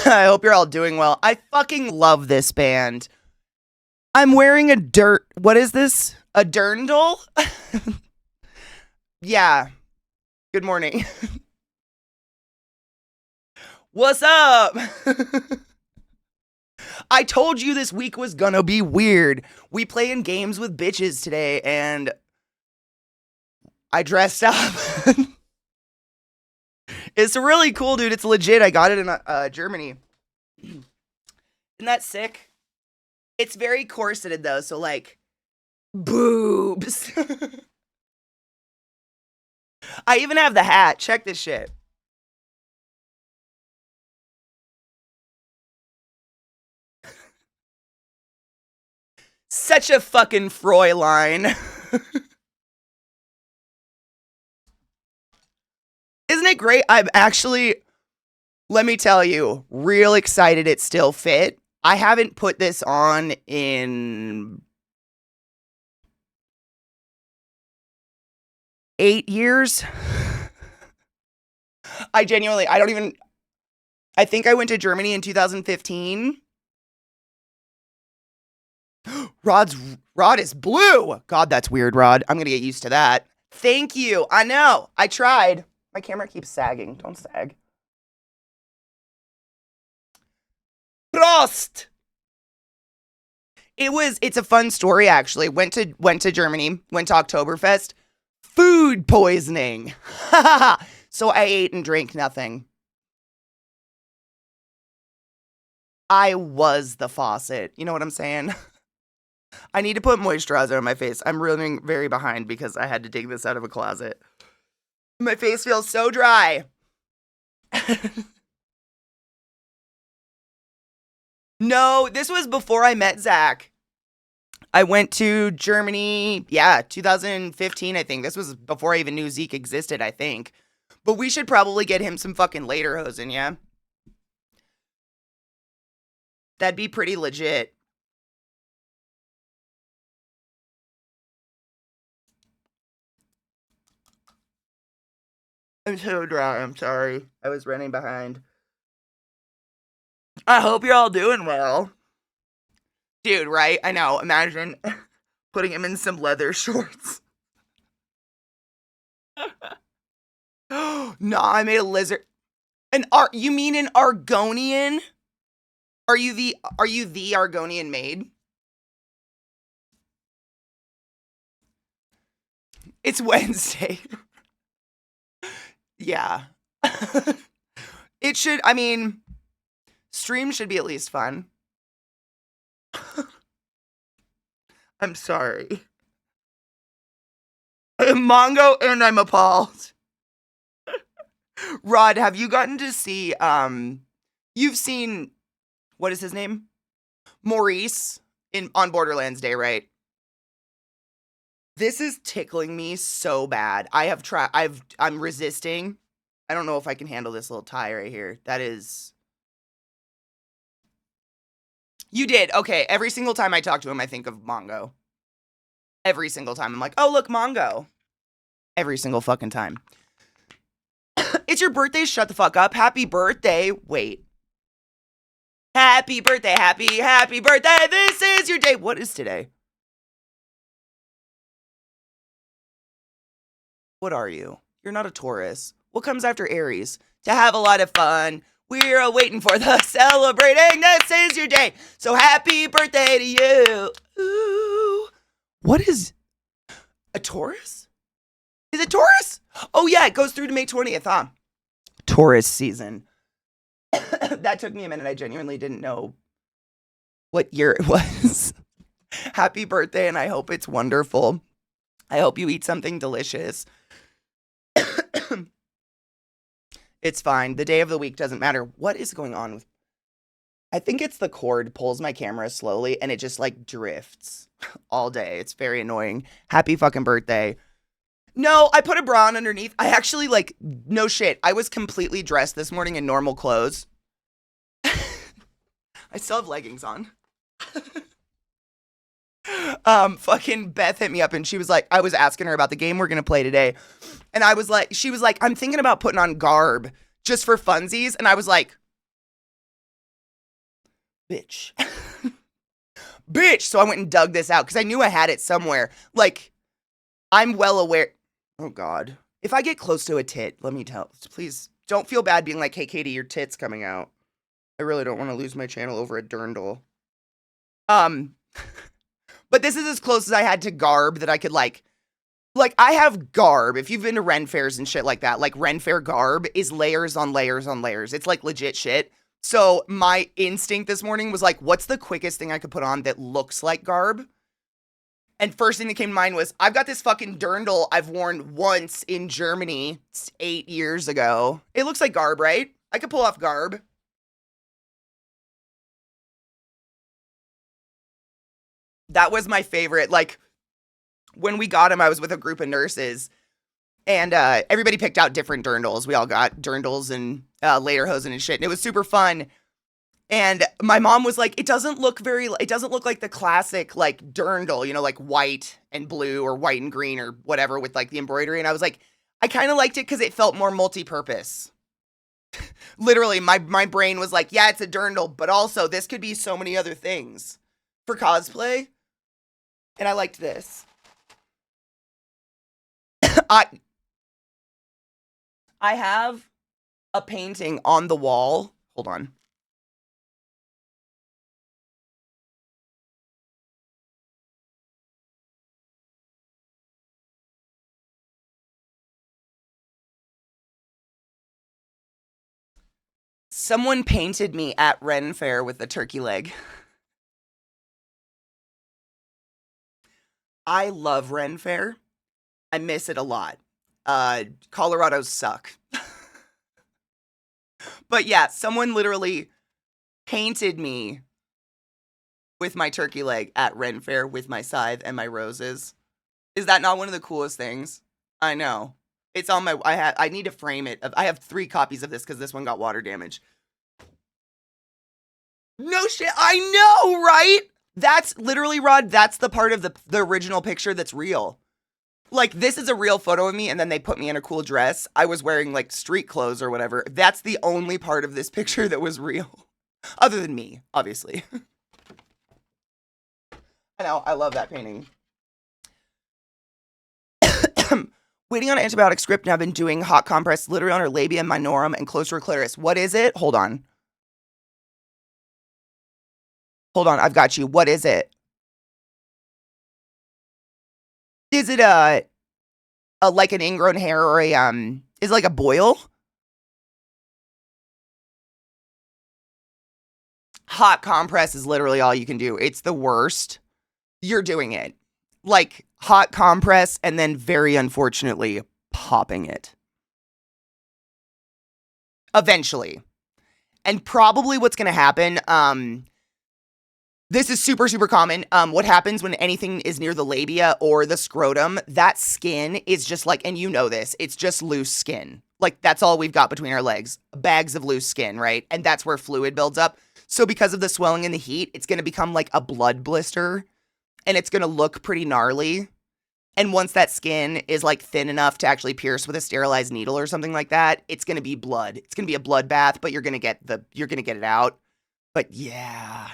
I hope you're all doing well. I fucking love this band. I'm wearing what is this? A dirndl? Yeah. Good morning. What's up? I told you this week was gonna be weird. We playing games with bitches today, and I dressed up. It's really cool, dude. It's legit. I got it in Germany. Isn't that sick? It's very corseted, though, so, like, boobs. I even have the hat. Check this shit. Such a fucking Fräulein. Isn't it great? I'm actually, let me tell you, real excited it still fit. I haven't put this on in 8 years. I think I went to Germany in 2015. Rod is blue. God, that's weird, Rod. I'm gonna get used to that. Thank you. I know. I tried. My camera keeps sagging. Don't sag. Prost! It's a fun story, actually. Went to Germany, went to Oktoberfest. Food poisoning. So I ate and drank nothing. I was the faucet. You know what I'm saying? I need to put moisturizer on my face. I'm running very behind because I had to dig this out of a closet. My face feels so dry. No, this was before I met Zach. I went to Germany, 2015, I think. This was before I even knew Zeke existed, I think. But we should probably get him some fucking lederhosen, yeah? That'd be pretty legit. I'm so dry, I'm sorry. I was running behind. I hope you're all doing well. Dude, right? I know. Imagine putting him in some leather shorts. No, I made a lizard. You mean an Argonian? Are you the Argonian maid? It's Wednesday. Yeah. Stream should be at least fun. I'm sorry. I'm Mongo and I'm appalled. Rod, have you gotten to see, you've seen, what is his name? Maurice on Borderlands Day, right? This is tickling me so bad. I'm resisting. I don't know if I can handle this little tie right here. That is... You did. Okay, every single time I talk to him, I think of Mongo. Every single time. I'm like, oh, look, Mongo. Every single fucking time. It's your birthday, shut the fuck up. Happy birthday. Wait. Happy birthday, happy birthday. This is your day. What is today? What are you? You're not a Taurus. What comes after Aries? To have a lot of fun. We're waiting for the celebrating. This is your day. So happy birthday to you. Ooh. What is a Taurus? Is it Taurus? Oh yeah, it goes through to May 20th, huh? Taurus season. That took me a minute. I genuinely didn't know what year it was. Happy birthday, and I hope it's wonderful. I hope you eat something delicious. It's fine. The day of the week doesn't matter. What is going on with... I think it's the cord pulls my camera slowly and it just like drifts all day. It's very annoying. Happy fucking birthday. No, I put a bra on underneath. I actually no shit. I was completely dressed this morning in normal clothes. I still have leggings on. Fucking Beth hit me up and she was like, I was asking her about the game we're gonna play today. And she was like, I'm thinking about putting on garb just for funsies. And I was like, bitch. Bitch. So I went and dug this out because I knew I had it somewhere. Like, I'm well aware. Oh, God. If I get close to a tit, let me tell. Please don't feel bad being like, hey, Katie, your tit's coming out. I really don't want to lose my channel over a dirndl. But this is as close as I had to garb that I could like I have garb. If you've been to Ren fairs and shit like that, like Ren fair garb is layers on layers on layers. It's like legit shit. So my instinct this morning was like, what's the quickest thing I could put on that looks like garb? And first thing that came to mind was, I've got this fucking dirndl I've worn once in Germany 8 years ago. It looks like garb, right? I could pull off garb. That was my favorite. Like, when we got him, I was with a group of nurses, and everybody picked out different dirndls. We all got dirndls and lederhosen and shit, and it was super fun. And my mom was like, it doesn't look like the classic, like, dirndl, you know, like white and blue or white and green or whatever with, like, the embroidery. And I was like, I kind of liked it because it felt more multi-purpose. Literally, my brain was like, yeah, it's a dirndl, but also this could be so many other things for cosplay. And I liked this. I have a painting on the wall. Hold on. Someone painted me at Ren Fair with a turkey leg. I love Ren Fair. I miss it a lot. Colorado's suck. But yeah, someone literally painted me with my turkey leg at Ren Fair with my scythe and my roses. Is that not one of the coolest things? I know. It's on my, I need to frame it. I have 3 copies of this because this one got water damage. No shit, I know, right? That's literally, Rod, that's the part of the original picture that's real. Like, this is a real photo of me, and then they put me in a cool dress. I was wearing, like, street clothes or whatever. That's the only part of this picture that was real. Other than me, obviously. I know, I love that painting. Waiting on an antibiotic script, and I've been doing hot compress literally on her labia minorum and close to her clitoris. What is it? Hold on. Hold on, I've got you. What is it? Is it a like an ingrown hair or a is it like a boil? Hot compress is literally all you can do. It's the worst. You're doing it. Like hot compress and then very unfortunately popping it. Eventually. And probably what's going to happen, this is super, super common. What happens when anything is near the labia or the scrotum, that skin is just like, and you know this, it's just loose skin. Like, that's all we've got between our legs. Bags of loose skin, right? And that's where fluid builds up. So because of the swelling and the heat, it's going to become like a blood blister. And it's going to look pretty gnarly. And once that skin is like thin enough to actually pierce with a sterilized needle or something like that, it's going to be blood. It's going to be a bloodbath, but you're going to get it out. But yeah.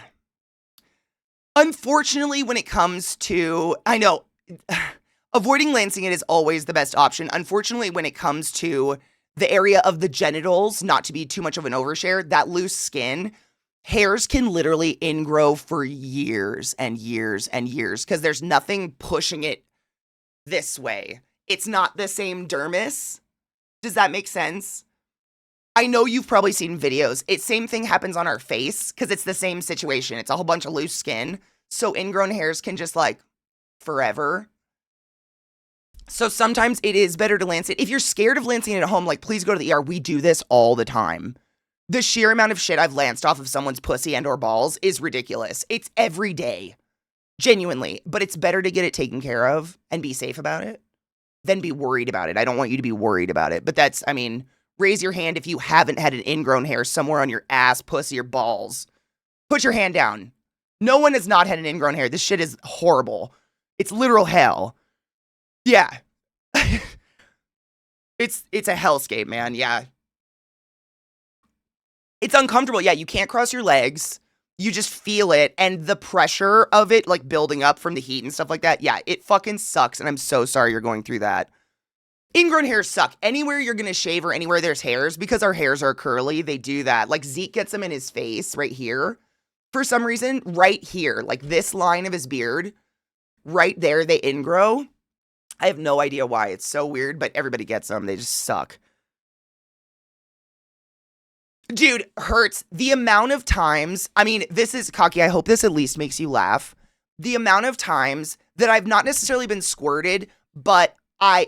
Unfortunately, when it comes to, I know, avoiding lancing it is always the best option. Unfortunately, when it comes to the area of the genitals, not to be too much of an overshare, that loose skin, hairs can literally ingrow for years and years and years because there's nothing pushing it this way. It's not the same dermis. Does that make sense? I know you've probably seen videos. Same thing happens on our face because it's the same situation. It's a whole bunch of loose skin. So ingrown hairs can just like forever. So sometimes it is better to lance it. If you're scared of lancing it at home, like please go to the ER. We do this all the time. The sheer amount of shit I've lanced off of someone's pussy and or balls is ridiculous. It's every day. Genuinely. But it's better to get it taken care of and be safe about it than be worried about it. I don't want you to be worried about it. But that's, I mean, raise your hand if you haven't had an ingrown hair somewhere on your ass, pussy, or balls. Put your hand down. No one has not had an ingrown hair. This shit is horrible. It's literal hell. Yeah. It's a hellscape, man. Yeah. It's uncomfortable. Yeah, you can't cross your legs. You just feel it, and the pressure of it, like, building up from the heat and stuff like that, yeah, it fucking sucks, and I'm so sorry you're going through that. Ingrown hairs suck. Anywhere you're gonna shave or anywhere there's hairs, because our hairs are curly, they do that. Like, Zeke gets them in his face right here. For some reason, right here, like this line of his beard, right there, they ingrow. I have no idea why. It's so weird, but everybody gets them. They just suck. Dude, hurts. The amount of times, I mean, this is cocky. I hope this at least makes you laugh. The amount of times that I've not necessarily been squirted, but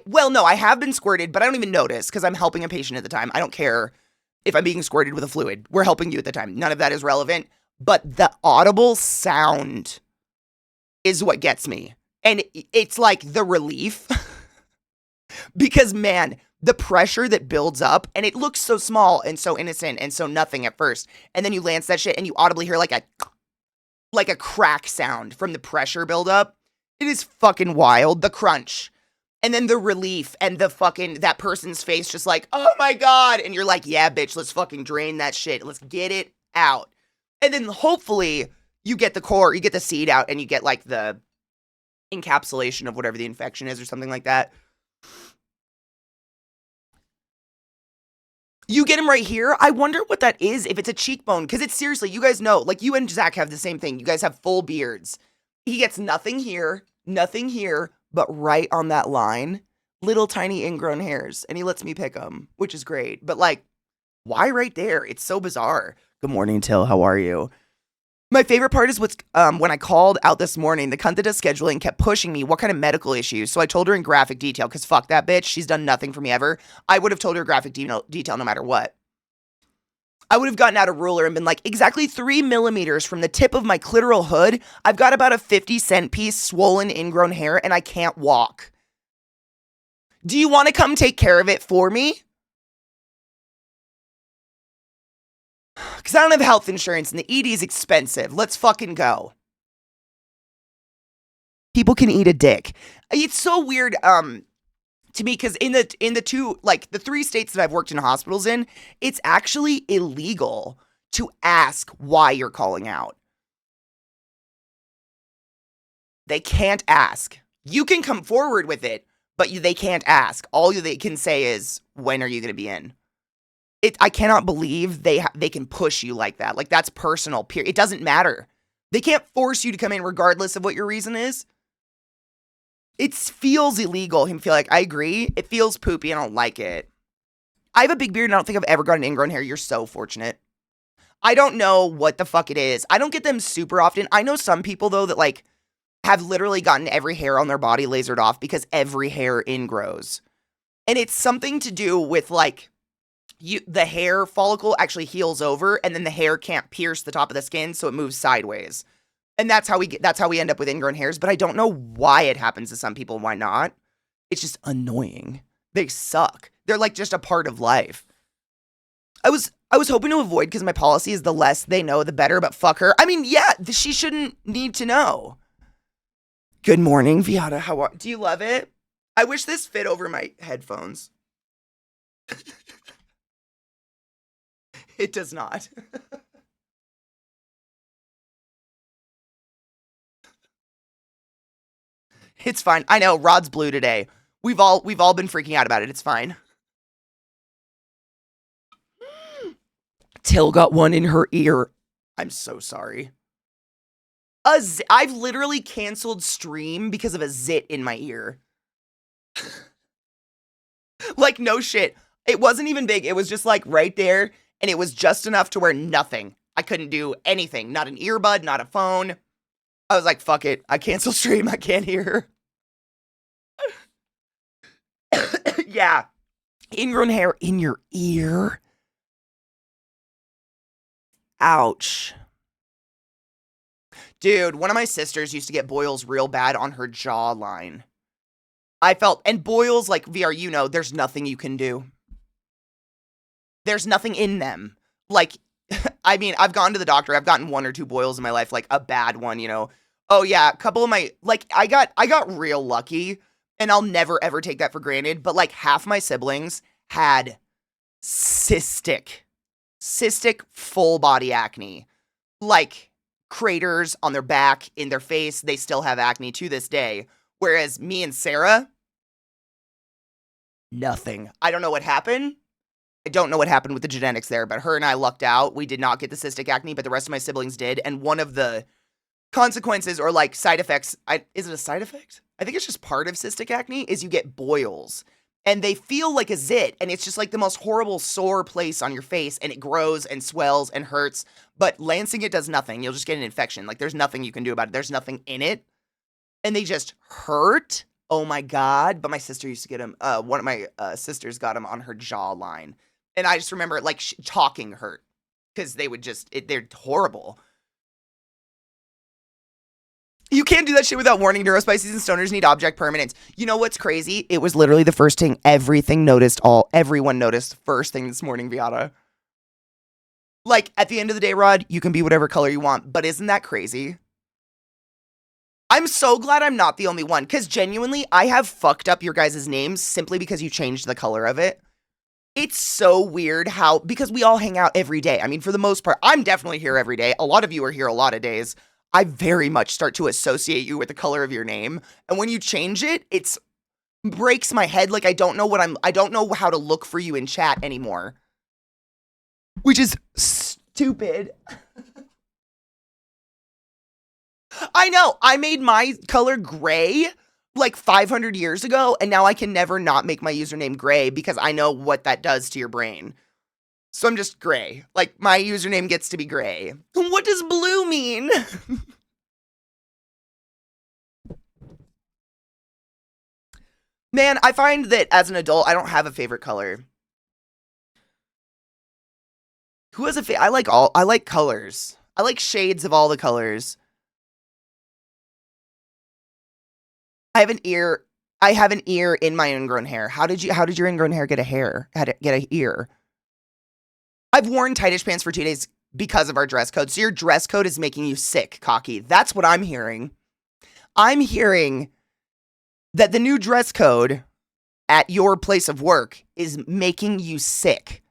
well, no, I have been squirted, but I don't even notice because I'm helping a patient at the time. I don't care if I'm being squirted with a fluid. We're helping you at the time. None of that is relevant. But the audible sound is what gets me. And it's like the relief. Because, man, the pressure that builds up, and it looks so small and so innocent and so nothing at first. And then you lance that shit and you audibly hear like a crack sound from the pressure buildup. It is fucking wild. The crunch. And then the relief and the fucking, that person's face just like, oh my God. And you're like, yeah, bitch, let's fucking drain that shit. Let's get it out. And then hopefully you get the core, you get the seed out, and you get like the encapsulation of whatever the infection is or something like that. You get him right here. I wonder what that is, if it's a cheekbone. Because it's seriously, you guys know, like you and Zach have the same thing. You guys have full beards. He gets nothing here, but right on that line, little tiny ingrown hairs. And he lets me pick them, which is great. But like, why right there? It's so bizarre. Good morning, Till. How are you? My favorite part is when I called out this morning, the cunt that does scheduling kept pushing me what kind of medical issues. So I told her in graphic detail, because fuck that bitch. She's done nothing for me ever. I would have told her graphic detail no matter what. I would have gotten out a ruler and been like, exactly 3 millimeters from the tip of my clitoral hood, I've got about a 50-cent piece swollen ingrown hair and I can't walk. Do you want to come take care of it for me? Because I don't have health insurance and the ED is expensive. Let's fucking go. People can eat a dick. It's so weird to me because in the two, like the 3 states that I've worked in hospitals in, it's actually illegal to ask why you're calling out. They can't ask. You can come forward with it, but they can't ask. All they can say is, when are you going to be in? I cannot believe they can push you like that. Like, that's personal. It doesn't matter. They can't force you to come in regardless of what your reason is. It feels illegal. Him feel like, I agree. It feels poopy. I don't like it. I have a big beard and I don't think I've ever gotten ingrown hair. You're so fortunate. I don't know what the fuck it is. I don't get them super often. I know some people, though, that, like, have literally gotten every hair on their body lasered off because every hair ingrows. And it's something to do with, like, the hair follicle actually heals over, and then the hair can't pierce the top of the skin, so it moves sideways. And that's how we end up with ingrown hairs, but I don't know why it happens to some people and why not. It's just annoying. They suck. They're like just a part of life. I was hoping to avoid because my policy is the less they know, the better, but fuck her. I mean, yeah, she shouldn't need to know. Good morning, Viata. Do you love it? I wish this fit over my headphones. It does not. It's fine. I know Rod's blue today. We've all been freaking out about it. It's fine. Till got one in her ear. I'm so sorry. I've literally canceled stream because of a zit in my ear. Like, no shit. It wasn't even big. It was just like right there. And it was just enough to where nothing. I couldn't do anything. Not an earbud, not a phone. I was like, fuck it. I cancel stream. I can't hear. Yeah. Ingrown hair in your ear. Ouch. Dude, one of my sisters used to get boils real bad on her jawline. And boils, like, VR, you know, there's nothing you can do. There's nothing in them. Like, I mean, I've gone to the doctor. I've gotten 1 or 2 boils in my life, like a bad one, you know. Oh yeah, a couple of my, like, I got real lucky, and I'll never ever take that for granted, but like half my siblings had cystic full body acne. Like, craters on their back, in their face. They still have acne to this day. Whereas me and Sarah, nothing. I don't know what happened. I don't know what happened with the genetics there, but her and I lucked out. We did not get the cystic acne, but the rest of my siblings did. And one of the consequences or like side effects, is it a side effect? I think it's just part of cystic acne, is you get boils. And they feel like a zit, and it's just like the most horrible sore place on your face, and it grows and swells and hurts. But lancing it does nothing. You'll just get an infection. Like, there's nothing you can do about it. There's nothing in it. And they just hurt. Oh my God. But my sister used to get them. One of my sisters got them on her jawline. And I just remember, like, talking hurt. Because they would just, they're horrible. You can't do that shit without warning. Neurospices and stoners need object permanence. You know what's crazy? It was literally the first thing everyone noticed first thing this morning, Viata. Like, at the end of the day, Rod, you can be whatever color you want, but isn't that crazy? I'm so glad I'm not the only one, because genuinely, I have fucked up your guys' names simply because you changed the color of it. It's so weird how, because we all hang out every day. I mean, for the most part, I'm definitely here every day. A lot of you are here a lot of days. I very much start to associate you with the color of your name. And when you change it, it breaks my head. Like, I don't know how to look for you in chat anymore. Which is stupid. I know. I made my color gray like 500 years ago, and now I can never not make my username gray because I know what that does to your brain. So I'm just gray. Like, my username gets to be gray. What does blue mean? Man, I find that as an adult, I don't have a favorite color. Who has a I like colors. I like shades of all the colors. I have an ear in my ingrown hair. How did your ingrown hair get an ear? I've worn tightish pants for 2 days because of our dress code. So your dress code is making you sick, Cocky. That's what I'm hearing. I'm hearing that the new dress code at your place of work is making you sick.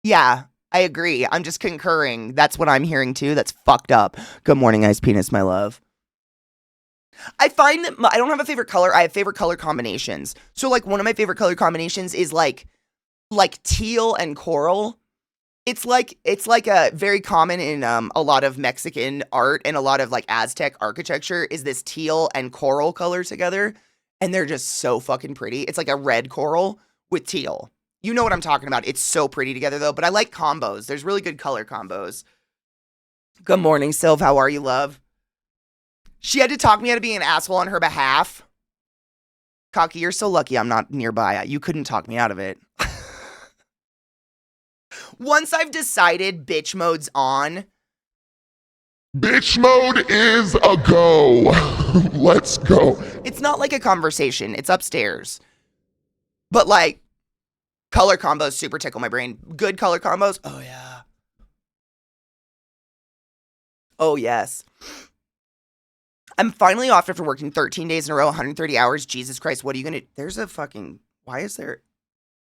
Yeah, I agree. I'm just concurring. That's what I'm hearing too. That's fucked up. Good morning, Ice Penis, my love. I find that I don't have a favorite color. I have favorite color combinations. So like one of my favorite color combinations is like teal and coral. It's like a very common in a lot of Mexican art and a lot of like Aztec architecture is this teal and coral color together. And they're just so fucking pretty. It's like a red coral with teal. You know what I'm talking about. It's so pretty together though, but I like combos. There's really good color combos. Good morning, Sylv. How are you, love? She had to talk me out of being an asshole on her behalf. Cocky, you're so lucky I'm not nearby. You couldn't talk me out of it. Once I've decided bitch mode's on. Bitch mode is a go. Let's go. It's not like a conversation. It's upstairs. But like, color combos super tickle my brain. Good color combos. Oh, yeah. Oh, yes. I'm finally off after working 13 days in a row, 130 hours. Jesus Christ, what are you going to... There's a fucking... Why is there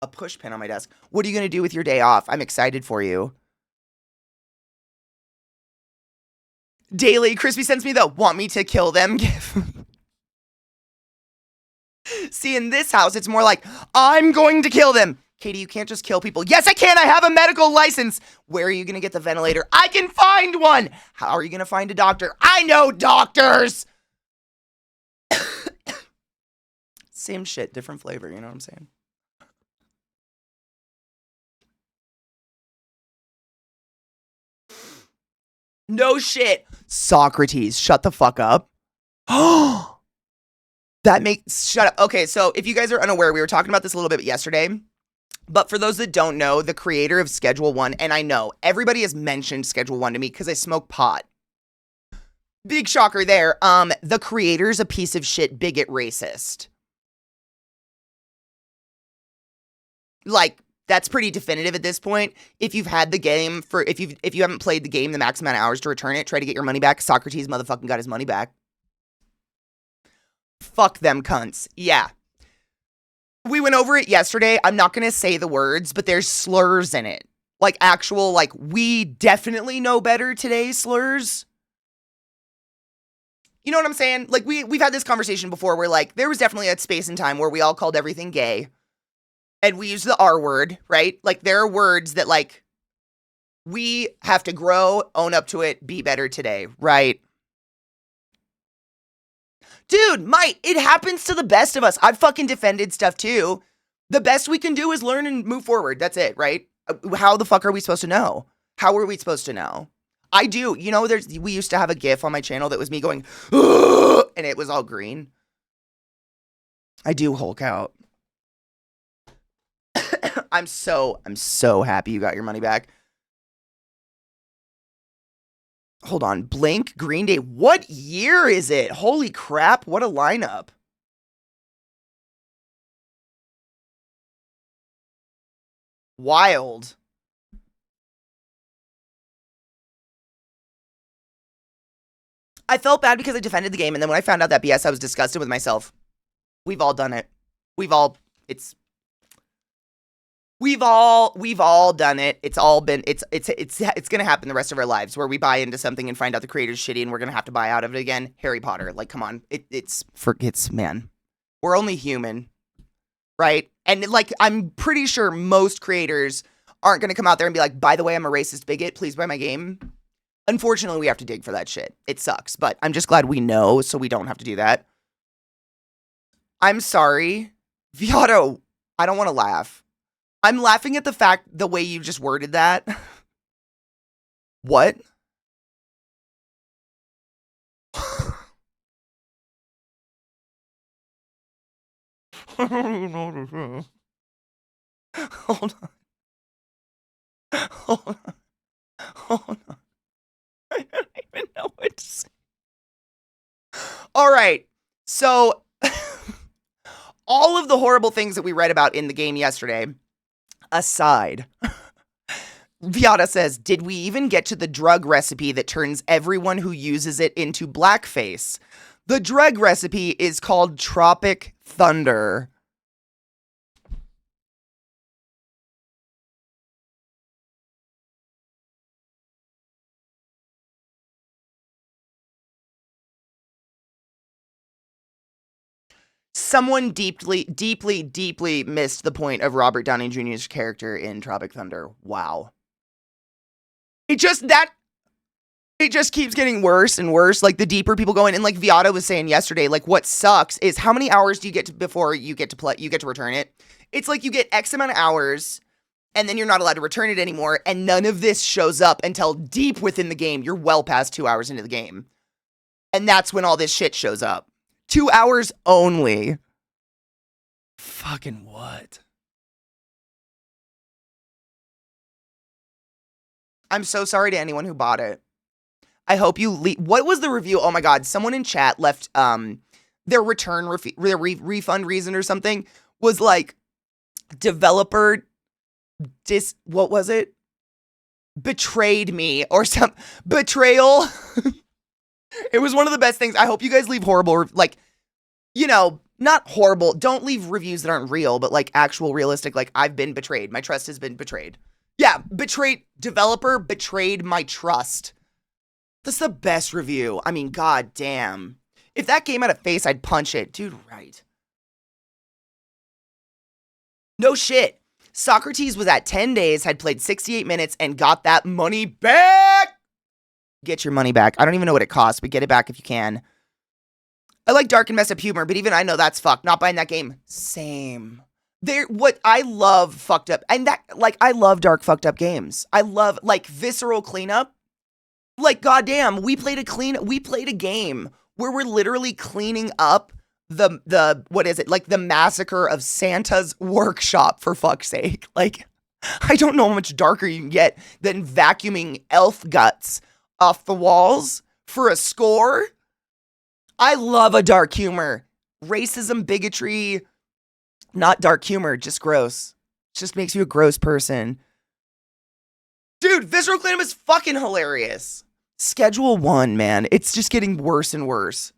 a push pin on my desk? What are you going to do with your day off? I'm excited for you. Daily, Crispy sends me the want me to kill them gif. See, in this house, it's more like, I'm going to kill them. Katie, you can't just kill people. Yes, I can. I have a medical license. Where are you going to get the ventilator? I can find one. How are you going to find a doctor? I know doctors. Same shit, different flavor. You know what I'm saying? No shit. Socrates, shut the fuck up. Shut up. Okay, so if you guys are unaware, we were talking about this a little bit yesterday. But for those that don't know, the creator of Schedule 1, and I know everybody has mentioned Schedule 1 to me because I smoke pot. Big shocker there. The creator's a piece of shit, bigot, racist. Like, that's pretty definitive at this point. If you've had the game if you haven't played the game the max amount of hours to return it, try to get your money back. Socrates motherfucking got his money back. Fuck them cunts. Yeah. We went over it yesterday. I'm not going to say the words, but there's slurs in it. Like actual, like, we definitely know better today slurs. You know what I'm saying? Like, we've had this conversation before where, like, there was definitely a space and time where we all called everything gay. And we use the R word, right? Like, there are words that, like, we have to grow, own up to it, be better today, right? Dude, Mike, it happens to the best of us. I've fucking defended stuff too. The best we can do is learn and move forward. That's it, right? How the fuck are we supposed to know? How are we supposed to know? I do. You know, we used to have a GIF on my channel that was me going, ugh, and it was all green. I do Hulk out. I'm so happy you got your money back. Hold on, Blink, Green Day. What year is it? Holy crap, what a lineup. Wild. I felt bad because I defended the game, and then when I found out that BS, I was disgusted with myself. We've all done it. We've all done it. It's all been, it's gonna happen the rest of our lives where we buy into something and find out the creator's shitty and we're gonna have to buy out of it again. Harry Potter, like, come on. Man, we're only human, right? And like, I'm pretty sure most creators aren't gonna come out there and be like, by the way, I'm a racist bigot, please buy my game. Unfortunately, we have to dig for that shit. It sucks, but I'm just glad we know so we don't have to do that. I'm sorry. Viato, I don't want to laugh. I'm laughing at the way you just worded that. What? Hold on. Hold on. I don't even know what to say. All right. So, all of the horrible things that we read about in the game yesterday aside, Viata says, did we even get to the drug recipe that turns everyone who uses it into blackface? The drug recipe is called Tropic Thunder. Someone deeply missed the point of Robert Downey Jr.'s character in Tropic Thunder. Wow. It just keeps getting worse and worse. Like, the deeper people go in, and like Viata was saying yesterday, like, what sucks is how many hours do you get to before you get to return it? It's like you get X amount of hours, and then you're not allowed to return it anymore, and none of this shows up until deep within the game. You're well past 2 hours into the game. And that's when all this shit shows up. 2 hours only. Fucking what? I'm so sorry to anyone who bought it. I hope you what was the review? Oh my god, someone in chat left their return refund reason or something was like developer what was it? Betrayed me or some betrayal. It was one of the best things. I hope you guys leave horrible, like, you know, not horrible. Don't leave reviews that aren't real, but like actual realistic, like, I've been betrayed. My trust has been betrayed. Yeah, betrayed. Developer betrayed my trust. That's the best review. I mean, god damn. If that game had a face, I'd punch it. Dude, right. No shit. Socrates was at 10 days, had played 68 minutes, and got that money back. Get your money back. I don't even know what it costs, but get it back if you can. I like dark and messed up humor, but even I know that's fucked. Not buying that game. Same. What I love fucked up, and that, like, I love dark fucked up games. I love, like, visceral cleanup. Like, goddamn, we played a game where we're literally cleaning up the what is it? Like, the massacre of Santa's workshop, for fuck's sake. Like, I don't know how much darker you can get than vacuuming elf guts off the walls for a score. I love a dark humor. Racism, bigotry, not dark humor, just gross. It just makes you a gross person. Dude, visceral cleanup is fucking hilarious. Schedule 1, man. It's just getting worse and worse.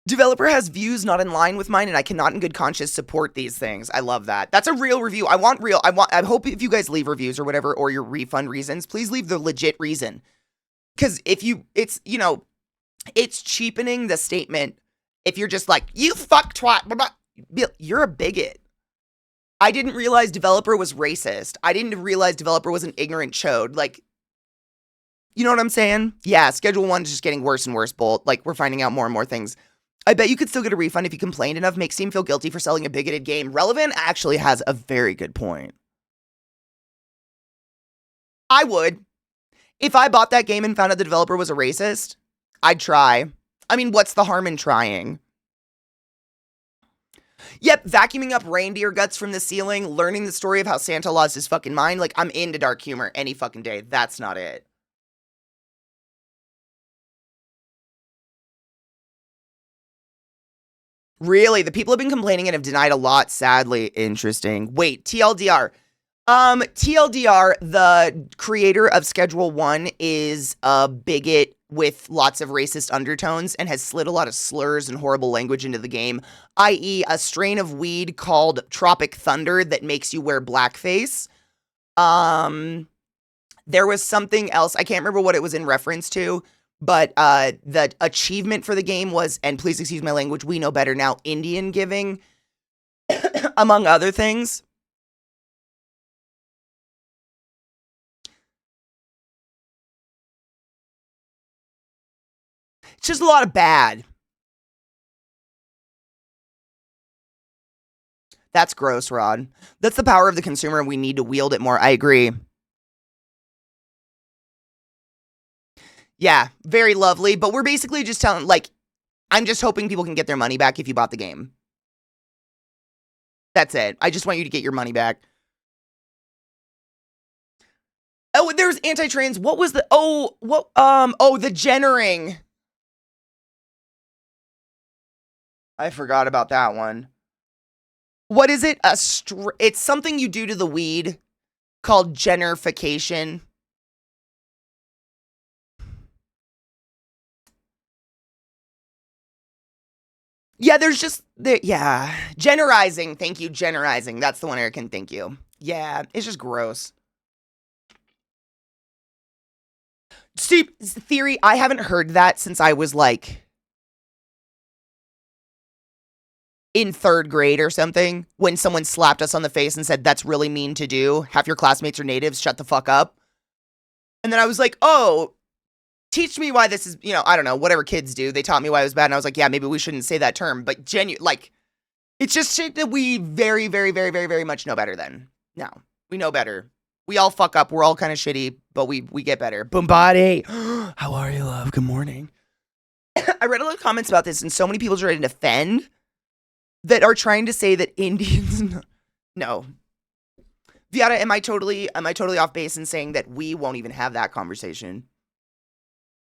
Developer has views not in line with mine, and I cannot in good conscience support these things. I love that. That's a real review. I hope if you guys leave reviews or whatever, or your refund reasons, please leave the legit reason. Because it's cheapening the statement if you're just like, you fuck twat, blah, blah. You're a bigot. I didn't realize developer was racist. I didn't realize developer was an ignorant chode. Like, you know what I'm saying? Yeah, Schedule 1 is just getting worse and worse, Bolt. Like, we're finding out more and more things. I bet you could still get a refund if you complained enough, make Steam feel guilty for selling a bigoted game. Relevant actually has a very good point. I would. If I bought that game and found out the developer was a racist, I'd try. I mean, what's the harm in trying? Yep, vacuuming up reindeer guts from the ceiling, learning the story of how Santa lost his fucking mind. Like, I'm into dark humor any fucking day. That's not it. Really? The people have been complaining and have denied a lot, sadly. Interesting. Wait, TLDR. TLDR, the creator of Schedule 1 is a bigot with lots of racist undertones and has slid a lot of slurs and horrible language into the game, i.e. a strain of weed called Tropic Thunder that makes you wear blackface. There was something else. I can't remember what it was in reference to, but the achievement for the game was, and please excuse my language, we know better now, Indian giving, among other things. It's just a lot of bad. That's gross, Rod. That's the power of the consumer, and we need to wield it more. I agree. Yeah, very lovely, but we're basically just telling, like, I'm just hoping people can get their money back if you bought the game. That's it. I just want you to get your money back. Oh, there's anti-trans. What was the, the Jennering. I forgot about that one. What is it? It's something you do to the weed called generification. Yeah, there's just, generizing. Thank you, generizing. That's the one, Erican. Thank you. Yeah, it's just gross. Steve, theory, I haven't heard that since I was like in 3rd grade or something, when someone slapped us on the face and said, that's really mean to do. Half your classmates are natives, shut the fuck up. And then I was like, oh, teach me why this is, I don't know, whatever kids do. They taught me why it was bad. And I was like, yeah, maybe we shouldn't say that term. But it's just shit that we very, very, very, very, very much know better than. No, we know better. We all fuck up. We're all kind of shitty, but we get better. Bombadi. How are you, love? Good morning. I read a lot of comments about this, and so many people trying to defend that are trying to say that Indians. No. Viata, am I totally off base in saying that we won't even have that conversation?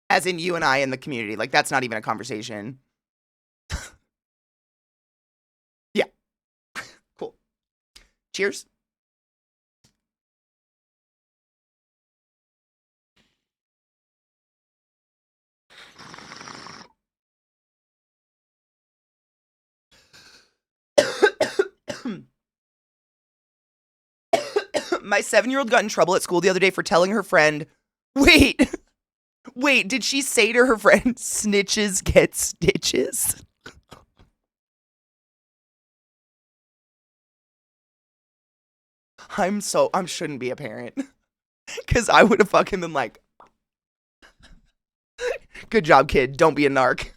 As in you and I in the community. Like, that's not even a conversation. Yeah. Cool. Cheers. My 7-year-old got in trouble at school the other day for telling her friend, wait, did she say to her friend, snitches get stitches? I shouldn't be a parent. Because I would have fucking been like, good job, kid. Don't be a narc.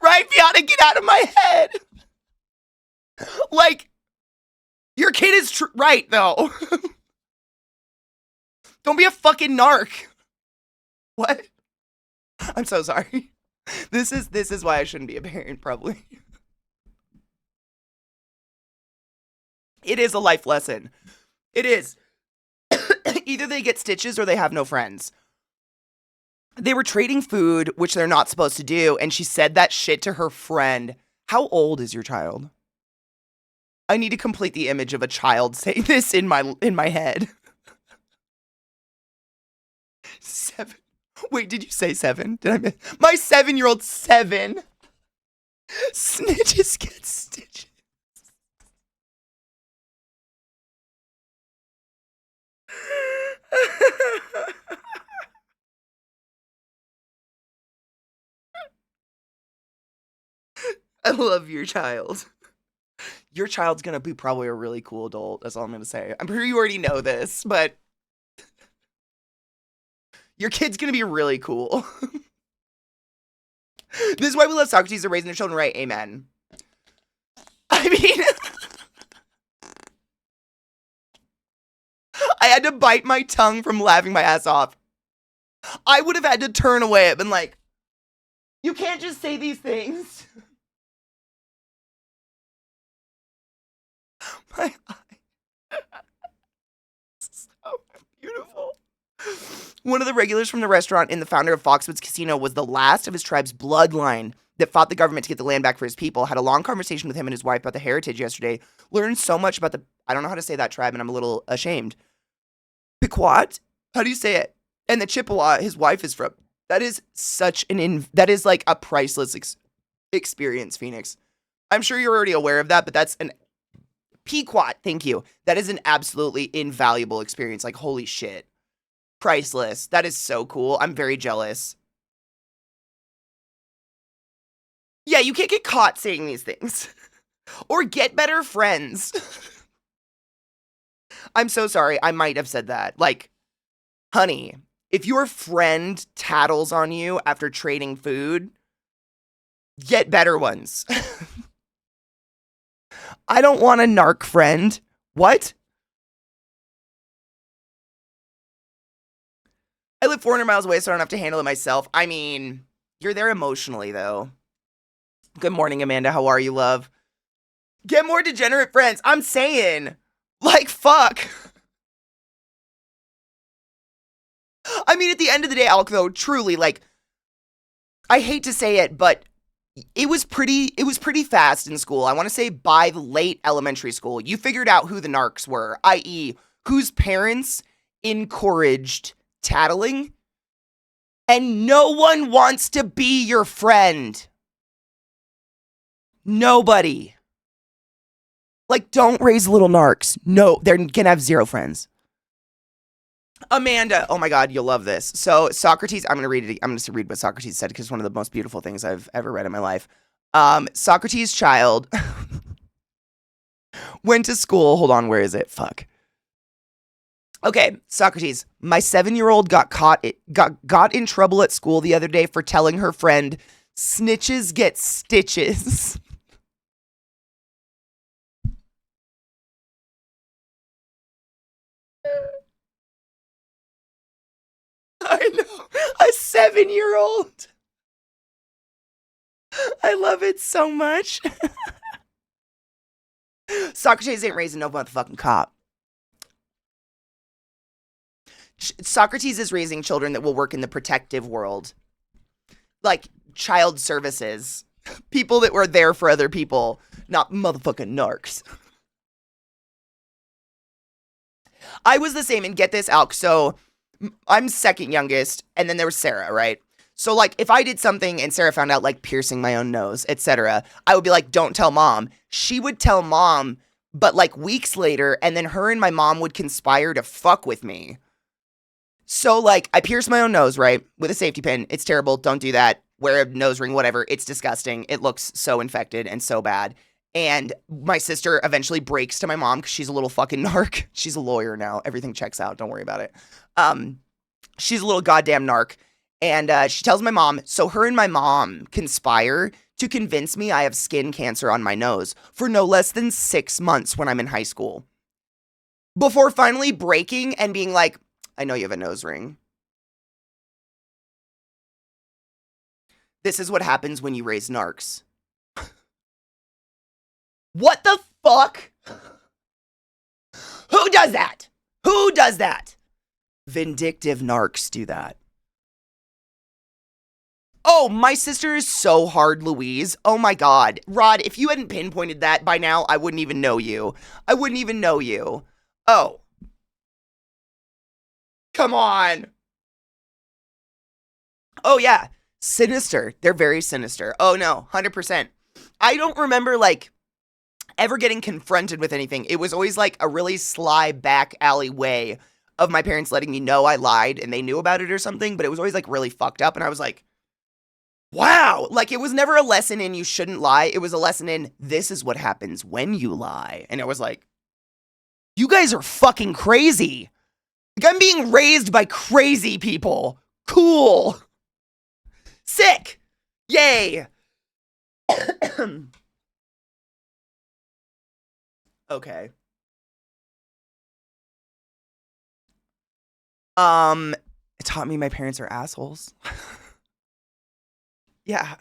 Right, Fiona, get out of my head. Like, your kid is right, though. Don't be a fucking narc. What? I'm so sorry. This is why I shouldn't be a parent, probably. It is a life lesson. It is. Either they get stitches or they have no friends. They were trading food, which they're not supposed to do, and she said that shit to her friend. How old is your child? I need to complete the image of a child saying this in my head. 7. Wait, did you say 7? Did I miss? My 7-year-old 7. Snitches get stitches. I love your child. Your child's gonna be probably a really cool adult. That's all I'm gonna say. I'm sure you already know this, but your kid's gonna be really cool. This is why we love Socrates and raising their children right. Amen. I mean, I had to bite my tongue from laughing my ass off. I would have had to turn away and been like, you can't just say these things. My eye. So beautiful. One of the regulars from the restaurant and the founder of Foxwoods Casino was the last of his tribe's bloodline that fought the government to get the land back for his people. Had a long conversation with him and his wife about the heritage yesterday. Learned so much about I don't know how to say that tribe, and I'm a little ashamed. Pequot? How do you say it? And the Chippewa his wife is from. That is such that is like a priceless experience, Phoenix. I'm sure you're already aware of that, but that's an Pequot, thank you. That is an absolutely invaluable experience. Like, holy shit. Priceless. That is so cool. I'm very jealous. Yeah, you can't get caught saying these things. Or get better friends. I'm so sorry. I might have said that. Like, honey, if your friend tattles on you after trading food, get better ones. I don't want a narc friend. What? I live 400 miles away, so I don't have to handle it myself. I mean, you're there emotionally, though. Good morning, Amanda. How are you, love? Get more degenerate friends. I'm saying. Like, fuck. I mean, at the end of the day, Alec, though, truly, like, I hate to say it, but it was pretty fast in school. I want to say by late elementary school, you figured out who the narcs were, i.e., whose parents encouraged tattling, and no one wants to be your friend. Nobody. Like, don't raise little narcs. No, they're gonna have 0 friends. Amanda, oh my God, you'll love this. So Socrates, I'm gonna read what Socrates said because it's one of the most beautiful things I've ever read in my life. Socrates' child went to school. Hold on, where is it? Fuck. Okay, Socrates, my 7-year-old got in trouble at school the other day for telling her friend, snitches get stitches. I know, a 7-year-old. I love it so much. Socrates ain't raising no motherfucking cop. Socrates is raising children that will work in the protective world. Like child services. People that were there for other people, not motherfucking narcs. I was the same, and get this, Alk. So I'm second youngest, and then there was Sarah, right? So, like, if I did something and Sarah found out, like, piercing my own nose, etc., I would be like, don't tell mom. She would tell mom, but, like, weeks later, and then her and my mom would conspire to fuck with me. So, like, I pierced my own nose, right, with a safety pin. It's terrible. Don't do that. Wear a nose ring, whatever. It's disgusting. It looks so infected and so bad. And my sister eventually breaks to my mom because she's a little fucking narc. She's a lawyer now. Everything checks out. Don't worry about it. She's a little goddamn narc. And she tells my mom, so her and my mom conspire to convince me I have skin cancer on my nose for no less than 6 months when I'm in high school. Before finally breaking and being like, I know you have a nose ring. This is what happens when you raise narcs. What the fuck? Who does that? Who does that? Vindictive narcs do that. Oh, my sister is so hard, Louise. Oh my God. Rod, if you hadn't pinpointed that by now, I wouldn't even know you. I wouldn't even know you. Oh. Come on. Oh, yeah. Sinister. They're very sinister. Oh, no. 100%. I don't remember, like, ever getting confronted with anything. It was always, like, a really sly back alley way of my parents letting me know I lied and they knew about it or something, but it was always, like, really fucked up. And I was like, wow. Like, it was never a lesson in you shouldn't lie. It was a lesson in this is what happens when you lie. And I was like, you guys are fucking crazy. Like, I'm being raised by crazy people. Cool. Sick. Yay. Okay. It taught me my parents are assholes. Yeah.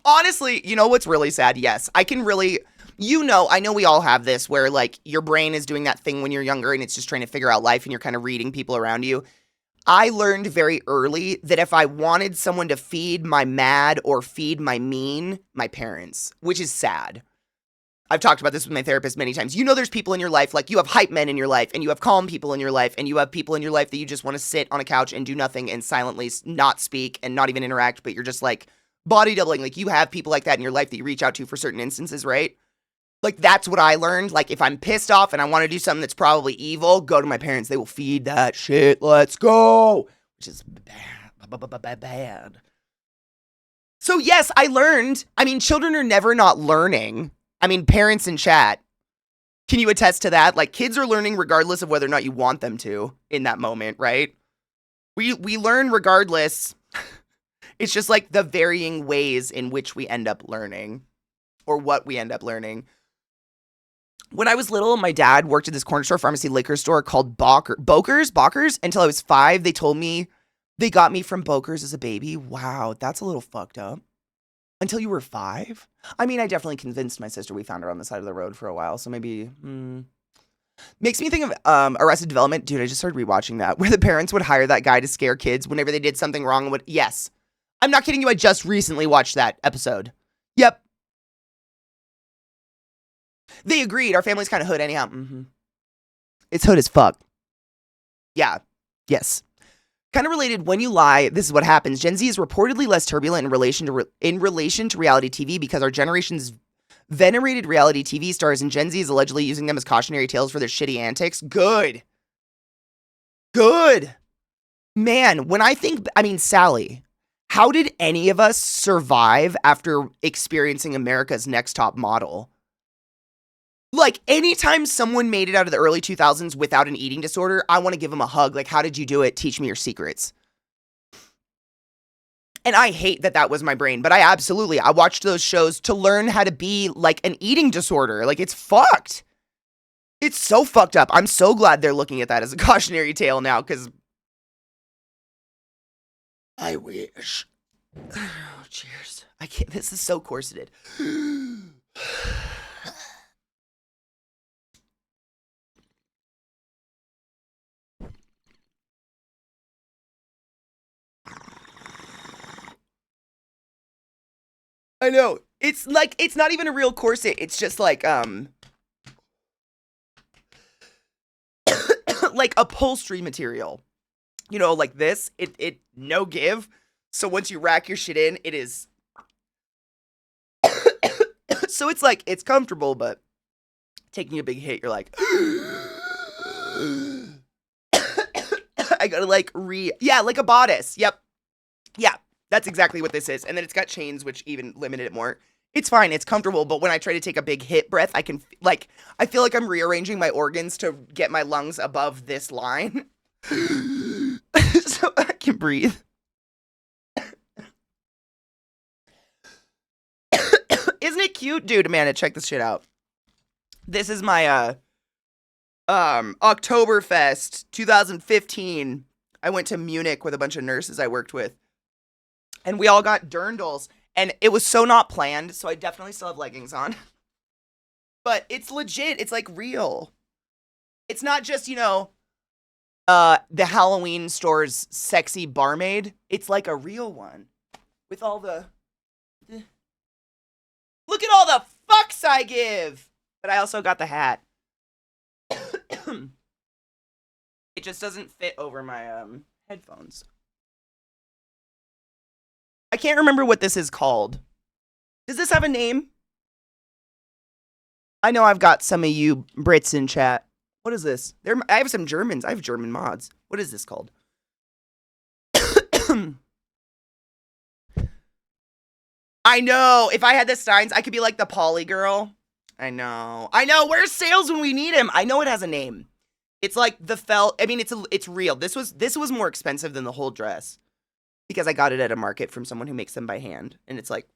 Honestly, you know what's really sad? Yes, I can really, I know we all have this where like your brain is doing that thing when you're younger and it's just trying to figure out life and you're kind of reading people around you. I learned very early that if I wanted someone to feed my mad or feed my mean, my parents, which is sad. I've talked about this with my therapist many times. You know, there's people in your life, like you have hype men in your life, and you have calm people in your life, and you have people in your life that you just want to sit on a couch and do nothing and silently not speak and not even interact, but you're just like body doubling. Like you have people like that in your life that you reach out to for certain instances, right? Like that's what I learned. Like if I'm pissed off and I want to do something that's probably evil, go to my parents. They will feed that shit. Let's go. Which is bad. So yes, I learned. I mean, children are never not learning. I mean, parents in chat, can you attest to that? Like, kids are learning regardless of whether or not you want them to in that moment, right? We learn regardless. It's just like the varying ways in which we end up learning or what we end up learning. When I was little, my dad worked at this corner store pharmacy liquor store called Boker's until I was 5. They told me they got me from Boker's as a baby. Wow, that's a little fucked up. Until you were 5? I mean, I definitely convinced my sister. We found her on the side of the road for a while, so maybe... Makes me think of Arrested Development. Dude, I just started rewatching that, where the parents would hire that guy to scare kids whenever they did something wrong. Yes. I'm not kidding you, I just recently watched that episode. Yep. They agreed. Our family's kind of hood anyhow. It's hood as fuck. Yeah. Yes. Kind of related, when you lie, this is what happens. Gen Z is reportedly less turbulent in relation to reality TV because our generation's venerated reality TV stars and Gen Z is allegedly using them as cautionary tales for their shitty antics. Good. Man, when I think, Sally, how did any of us survive after experiencing America's Next Top Model? Like, anytime someone made it out of the early 2000s without an eating disorder, I want to give them a hug. Like, how did you do it? Teach me your secrets. And I hate that was my brain, but I watched those shows to learn how to be like an eating disorder. Like, it's fucked. It's so fucked up. I'm so glad they're looking at that as a cautionary tale now, because I wish. Oh, cheers. I can't. This is so corseted. I know. It's like, it's not even a real corset. It's just like, like upholstery material. You know, like this. It no give. So once you rack your shit in, it is. So it's like, it's comfortable, but taking a big hit, you're like, I gotta like yeah, like a bodice. Yep. Yeah, that's exactly what this is. And then it's got chains, which even limited it more. It's fine. It's comfortable. But when I try to take a big hit breath, I can I feel like I'm rearranging my organs to get my lungs above this line. So I can breathe. Isn't it cute? Dude, Amanda, check this shit out. This is my Oktoberfest 2015. I went to Munich with a bunch of nurses I worked with. And we all got dirndls. And it was so not planned, so I definitely still have leggings on. But it's legit. It's like real. It's not just, the Halloween store's sexy barmaid. It's like a real one. With all the... Look at all the fucks I give! But I also got the hat. It just doesn't fit over my headphones. I can't remember what this is called. Does this have a name? I know I've got some of you Brits in chat. What is this? I have some Germans. I have German mods. What is this called? I know. If I had the Steins, I could be like the Polly girl. I know. Where's sales when we need him? I know it has a name. It's like the felt. I mean, it's real. This was more expensive than the whole dress because I got it at a market from someone who makes them by hand, and it's like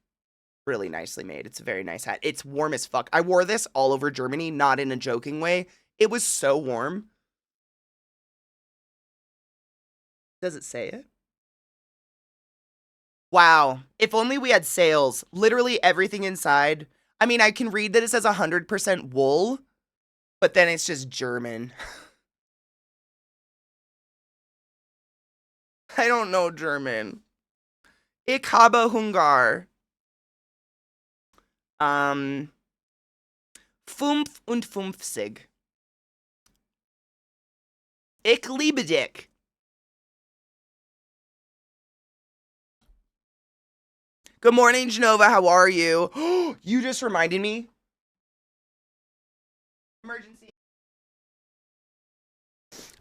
really nicely made. It's a very nice hat. It's warm as fuck. I wore this all over Germany, not in a joking way. It was so warm. Does it say it? Wow. If only we had sales. Literally everything inside. I mean, I can read that it says 100% wool, but then it's just German. I don't know German. Ich habe Hunger. 55. Ich liebe dich. Good morning, Genova. How are you? You just reminded me. Emergency.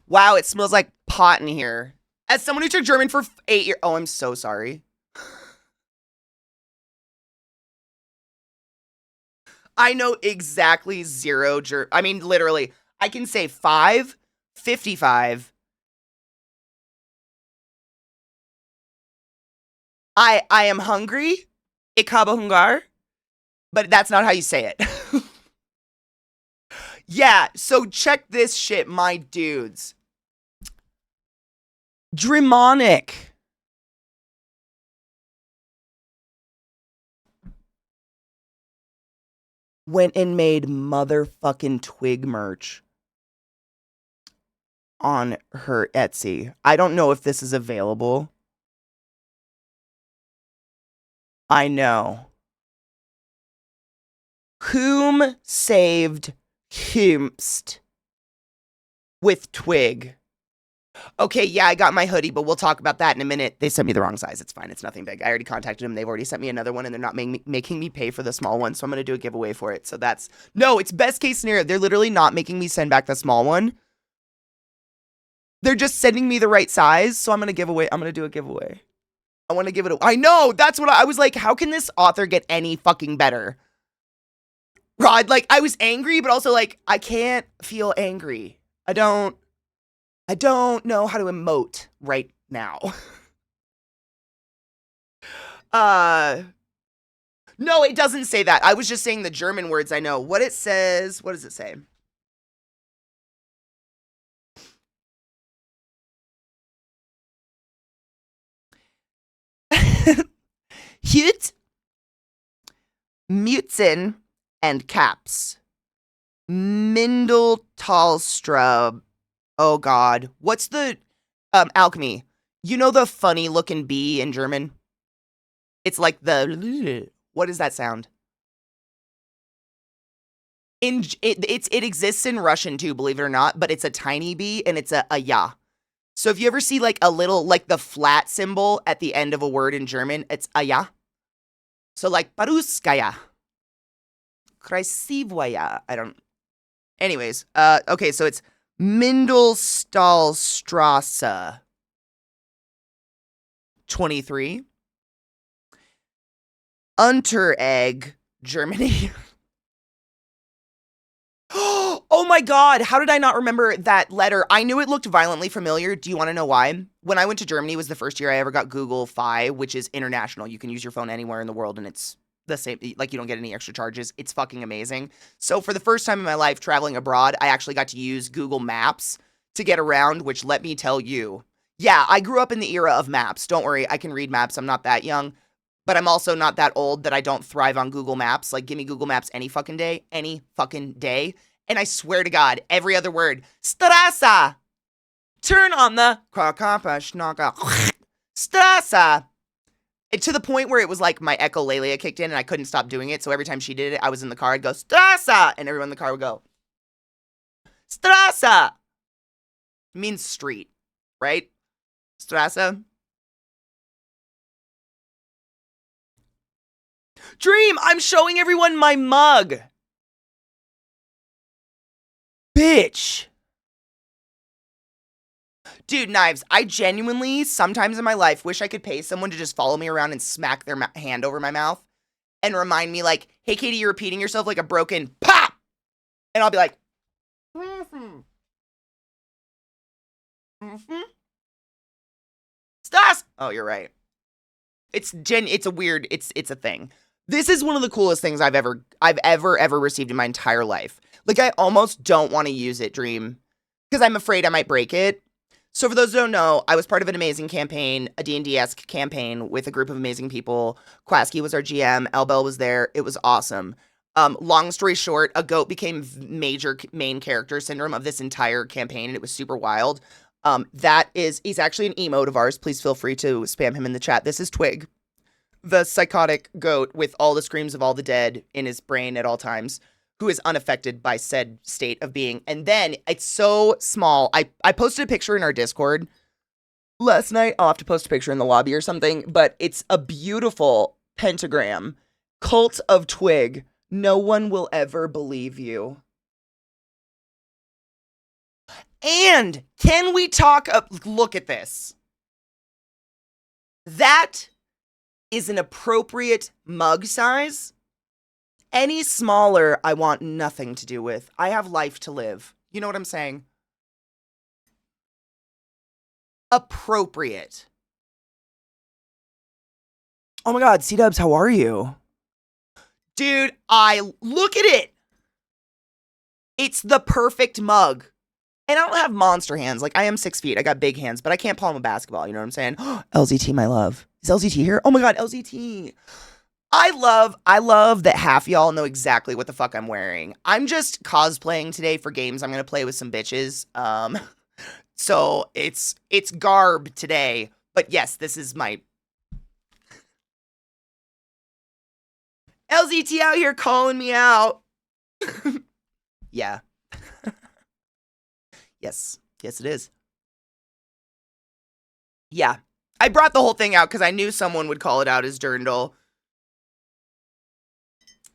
Wow, it smells like pot in here. As someone who took German for 8 years. Oh, I'm so sorry. I know exactly zero German. I mean, literally, I can say 5, 55. I am hungry. Ich habe Hunger. But that's not how you say it. Yeah, so check this shit, my dudes. Drimonic. Went and made motherfucking twig merch on her Etsy. I don't know if this is available. I know. Whom saved Humst with twig? Okay, yeah, I got my hoodie, but we'll talk about that in a minute. They sent me the wrong size. It's fine. It's nothing big. I already contacted them. They've already sent me another one, and they're not making me pay for the small one, so I'm going to do a giveaway for it. So that's... No, it's best case scenario. They're literally not making me send back the small one. They're just sending me the right size, so I'm going to give away... I'm going to do a giveaway. I want to give it away. I know! That's what I was like, how can this author get any fucking better? Rod, like, I was angry, but also, like, I can't feel angry. I don't know how to emote right now. No, it doesn't say that. I was just saying the German words I know. What it says, what does it say? Hut, Mutzen, and Caps. Mindeltalstrub. Oh God. What's the alchemy? You know the funny looking bee in German? It's like the... What does that sound? It exists in Russian too, believe it or not, but it's a tiny bee and it's a ya. So if you ever see like a little, like the flat symbol at the end of a word in German, it's a ya. So like Paruskaya. Krasivaya. I don't... Anyways, okay, so it's Mindelstalstrasse 23. Unteregg, Germany. Oh my God, how did I not remember that letter? I knew it looked violently familiar. Do you want to know why? When I went to Germany, it was the first year I ever got Google Fi, which is international. You can use your phone anywhere in the world and it's the same, like you don't get any extra charges. It's fucking amazing. So for the first time in my life traveling abroad, I actually got to use Google Maps to get around, which let me tell you, yeah, I grew up in the era of maps. Don't worry, I can read maps. I'm not that young, but I'm also not that old that I don't thrive on Google Maps. Like, give me Google Maps any fucking day. And I swear to God, every other word, Strasse, turn on the Strasse. To the point where it was like my echolalia kicked in and I couldn't stop doing it. So every time she did it, I was in the car, I'd go, Strasse, and everyone in the car would go, Strasse. It means street, right? Strasse. Dream, I'm showing everyone my mug. Bitch. Dude, Knives, I genuinely, sometimes in my life, wish I could pay someone to just follow me around and smack their hand over my mouth and remind me like, hey, Katie, you're repeating yourself like a broken pop. And I'll be like, Stas. Oh, you're right. It's a weird, it's a thing. This is one of the coolest things I've ever received in my entire life. Like, I almost don't want to use it, Dream, because I'm afraid I might break it. So for those who don't know, I was part of an amazing campaign, a D&D-esque campaign with a group of amazing people. ClassyKatie was our GM. Elbel was there. It was awesome. Long story short, a goat became major main character syndrome of this entire campaign, and it was super wild. He's actually an emote of ours. Please feel free to spam him in the chat. This is Twig, the psychotic goat with all the screams of all the dead in his brain at all times, who is unaffected by said state of being. And then it's so small. I posted a picture in our Discord last night. I'll have to post a picture in the lobby or something, but it's a beautiful pentagram. Cult of Twig. No one will ever believe you. And can we talk? Look at this. That is an appropriate mug size. Any smaller, I want nothing to do with. I have life to live. You know what I'm saying? Appropriate. Oh my God, C-Dubs, how are you? Dude, look at it. It's the perfect mug. And I don't have monster hands. Like, I am 6 feet. I got big hands, but I can't palm a basketball. You know what I'm saying? LZT, my love. Is LZT here? Oh my God, LZT. I love that half y'all know exactly what the fuck I'm wearing. I'm just cosplaying today for games I'm gonna play with some bitches. So it's garb today. But yes, this is my LZT out here calling me out. Yeah. Yes, it is. Yeah. I brought the whole thing out because I knew someone would call it out as dirndl.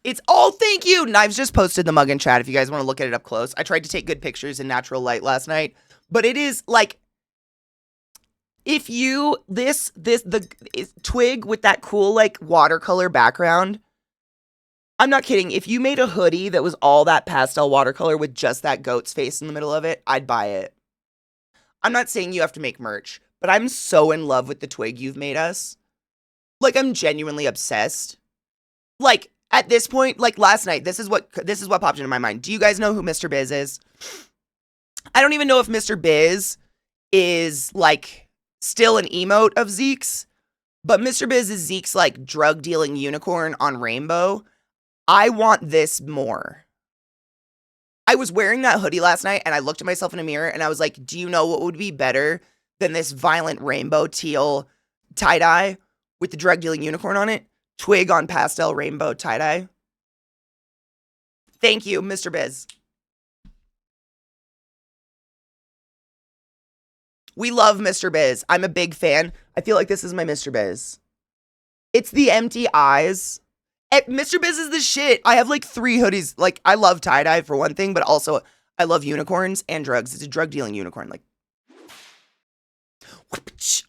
It's thank you. Knives just posted the mug in chat if you guys want to look at it up close. I tried to take good pictures in natural light last night, but it is like, if you, the Twig with that cool like watercolor background, I'm not kidding. If you made a hoodie that was all that pastel watercolor with just that goat's face in the middle of it, I'd buy it. I'm not saying you have to make merch, but I'm so in love with the Twig you've made us. Like, I'm genuinely obsessed. Like, at this point, like last night, this is what popped into my mind. Do you guys know who Mr. Biz is? I don't even know if Mr. Biz is like still an emote of Zeke's, but Mr. Biz is Zeke's like drug dealing unicorn on Rainbow. I want this more. I was wearing that hoodie last night and I looked at myself in a mirror and I was like, do you know what would be better than this violent rainbow teal tie-dye with the drug dealing unicorn on it? Twig on pastel rainbow tie-dye. Thank you, Mr. Biz. We love Mr. Biz. I'm a big fan. I feel like this is my Mr. Biz. It's the empty eyes. Mr. Biz is the shit. I have like 3 hoodies. Like, I love tie-dye for one thing, but also I love unicorns and drugs. It's a drug dealing unicorn. Like,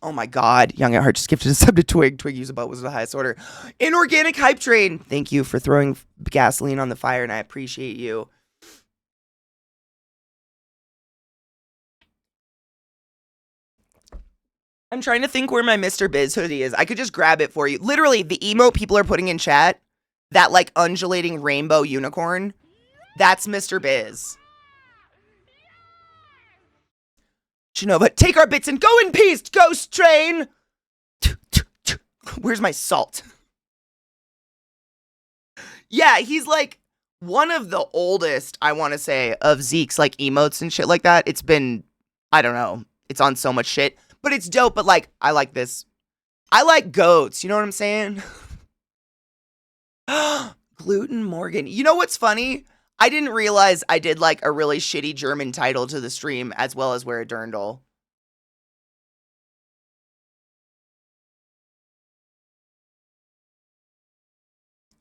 oh my God. Young at Heart just gifted a sub to Twig. Twig use a boat was the highest order. Inorganic Hype Train. Thank you for throwing gasoline on the fire, and I appreciate you. I'm trying to think where my Mr. Biz hoodie is. I could just grab it for you. Literally, the emote people are putting in chat, that like undulating rainbow unicorn, that's Mr. Biz. Genova, take our bits and go in peace, ghost train! Where's my salt? Yeah, he's like one of the oldest, I want to say, of Zeke's like emotes and shit like that. It's been, I don't know, it's on so much shit. But it's dope, but like, I like this. I like goats, you know what I'm saying? Gluten Morgan. You know what's funny? I didn't realize I did like a really shitty German title to the stream as well as wear a dirndl.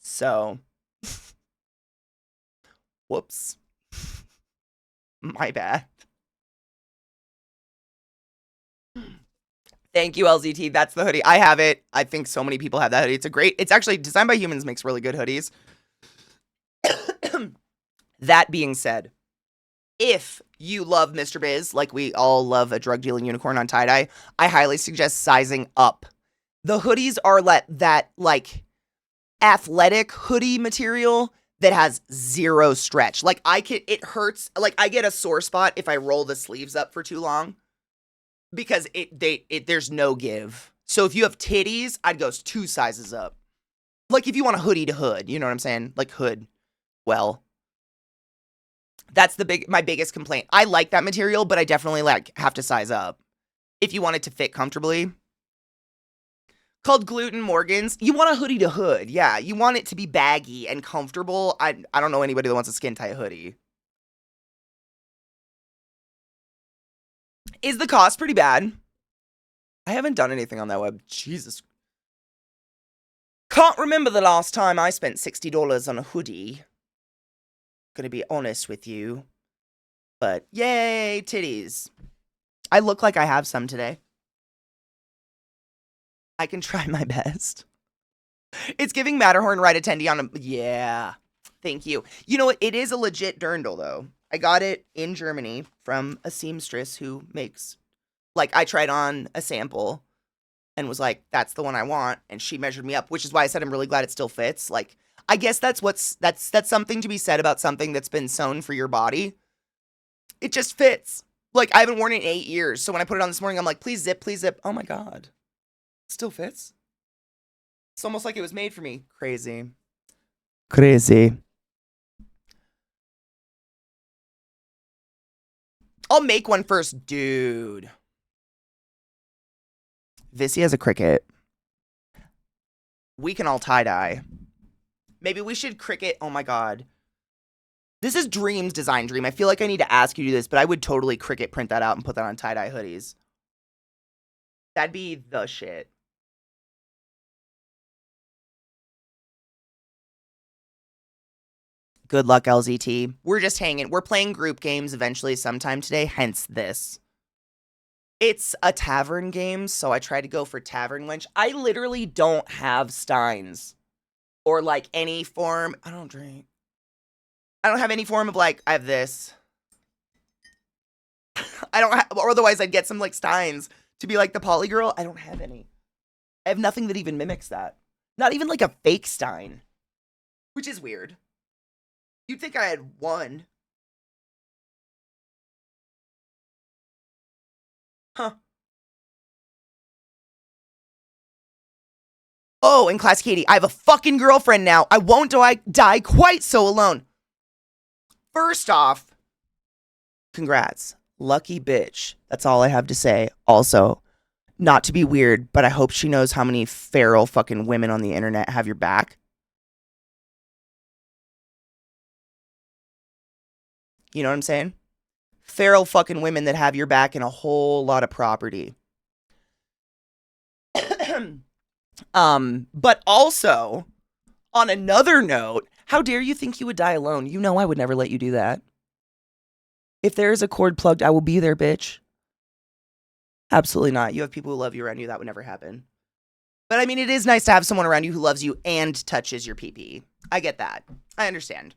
So, whoops. My bad. Thank you, LZT. That's the hoodie. I have it. I think so many people have that hoodie. It's actually designed by humans, makes really good hoodies. That being said, if you love Mr. Biz, like we all love a drug dealing unicorn on tie-dye, I highly suggest sizing up. The hoodies are that athletic hoodie material that has zero stretch. Like it hurts. Like I get a sore spot if I roll the sleeves up for too long because there's no give. So if you have titties, I'd go 2 sizes up. Like if you want a hoodie to hood, you know what I'm saying? Like hood. Well, that's my biggest complaint. I like that material, but I definitely have to size up if you want it to fit comfortably. Called Gluten Morgans. You want a hoodie to hood. Yeah, you want it to be baggy and comfortable. I don't know anybody that wants a skin tight hoodie. Is the cost pretty bad? I haven't done anything on that web. Jesus. Can't remember the last time I spent $60 on a hoodie. Gonna be honest with you. But yay, titties. I look like I have some today. I can try my best. It's giving Matterhorn ride attendee on a... Yeah. Thank you. You know what? It is a legit dirndl, though. I got it in Germany from a seamstress who makes... Like, I tried on a sample and was like, that's the one I want. And she measured me up, which is why I said I'm really glad it still fits. Like, I guess that's something to be said about something that's been sewn for your body. It just fits. Like, I haven't worn it in 8 years. So when I put it on this morning, I'm like, please zip, please zip. Oh my God. It still fits. It's almost like it was made for me. Crazy. Crazy. I'll make one first, dude. Vissy has a Cricut. We can all tie-dye. Maybe we should Cricut. Oh my God. This is Dream's design dream. I feel like I need to ask you to do this, but I would totally Cricut print that out and put that on tie-dye hoodies. That'd be the shit. Good luck, LZT. We're just hanging. We're playing group games eventually sometime today, hence this. It's a tavern game, so I tried to go for Tavern Wench. I literally don't have Steins. Or, like, any form. I don't drink. I don't have any form of, like, I have this. I don't have, or otherwise I'd get some, like, Steins to be like the poly girl. I don't have any. I have nothing that even mimics that. Not even, like, a fake Stein. Which is weird. You'd think I had one. Huh. Oh, and ClassyKatie, I have a fucking girlfriend now. I won't die quite so alone. First off, congrats. Lucky bitch. That's all I have to say. Also, not to be weird, but I hope she knows how many feral fucking women on the internet have your back. You know what I'm saying? Feral fucking women that have your back and a whole lot of property. But also, on another note, how dare you think you would die alone? You know I would never let you do that. If there is a cord plugged, I will be there, bitch. Absolutely not. You have people who love you around you. That would never happen. But I mean, it is nice to have someone around you who loves you and touches your pee-pee. I get that. I understand.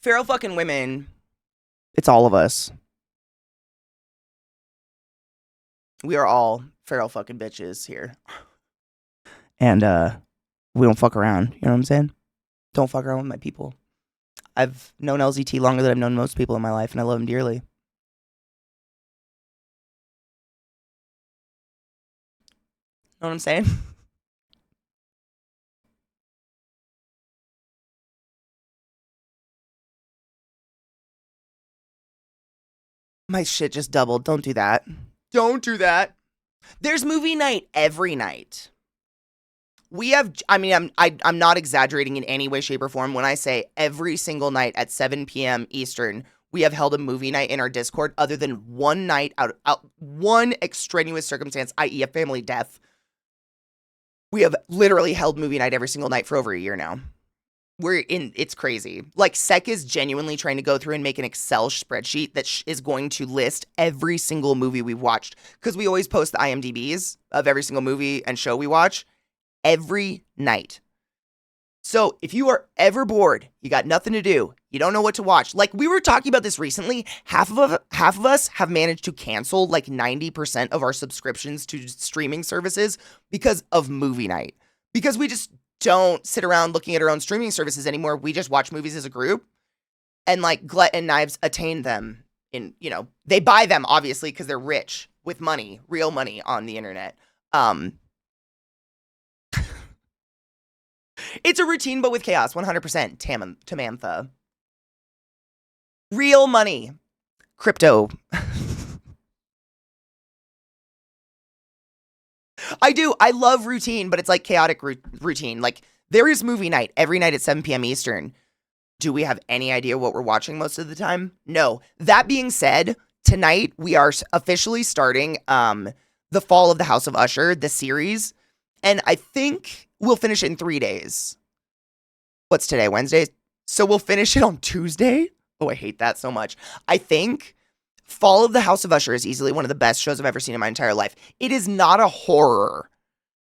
Feral fucking women. It's all of us. We are all feral fucking bitches here. And, we don't fuck around. You know what I'm saying? Don't fuck around with my people. I've known LZT longer than I've known most people in my life, and I love him dearly. Know what I'm saying? My shit just doubled. Don't do that. Don't do that. There's movie night every night. We have, I mean, I'm not exaggerating in any way, shape, or form when I say every single night at 7 p.m. Eastern, we have held a movie night in our Discord other than one night out one extraneous circumstance, i.e. a family death. We have literally held movie night every single night for over a year now. It's crazy. Like, Sek is genuinely trying to go through and make an Excel spreadsheet that is going to list every single movie we've watched. Because we always post the IMDb's of every single movie and show we watch every night. So if you are ever bored, you got nothing to do, you don't know what to watch. Like, we were talking about this recently. Half of us have managed to cancel like 90% of our subscriptions to streaming services because of movie night. Because we just don't sit around looking at our own streaming services anymore. We just watch movies as a group. And like Glut and Knives attain them in, they buy them obviously because they're rich with money, real money on the internet. It's a routine, but with chaos, 100%. Tamantha. Real money. Crypto. I do. I love routine, but it's like chaotic routine. Like, there is movie night every night at 7 p.m. Eastern. Do we have any idea what we're watching most of the time? No. That being said, tonight we are officially starting The Fall of the House of Usher, the series. And I think we'll finish it in 3 days. What's today? Wednesday? So we'll finish it on Tuesday? Oh, I hate that so much. I think Fall of the House of Usher is easily one of the best shows I've ever seen in my entire life. It is not a horror.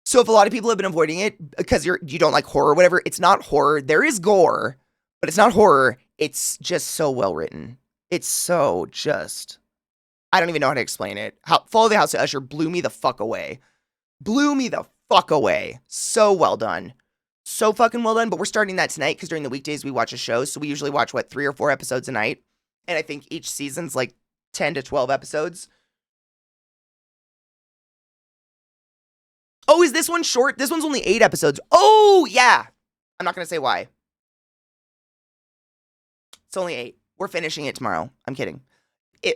So if a lot of people have been avoiding it because you don't like horror or whatever, it's not horror. There is gore, but it's not horror. It's just so well written. It's so just, I don't even know how to explain it. Fall of the House of Usher blew me the fuck away. Blew me the fuck away. So well done. So fucking well done. But we're starting that tonight because during the weekdays we watch a show. So we usually watch, 3 or 4 episodes a night. And I think each season's like 10 to 12 episodes. Oh, is this one short? This one's only 8 episodes. Oh, yeah. I'm not going to say why. It's only 8. We're finishing it tomorrow. I'm kidding.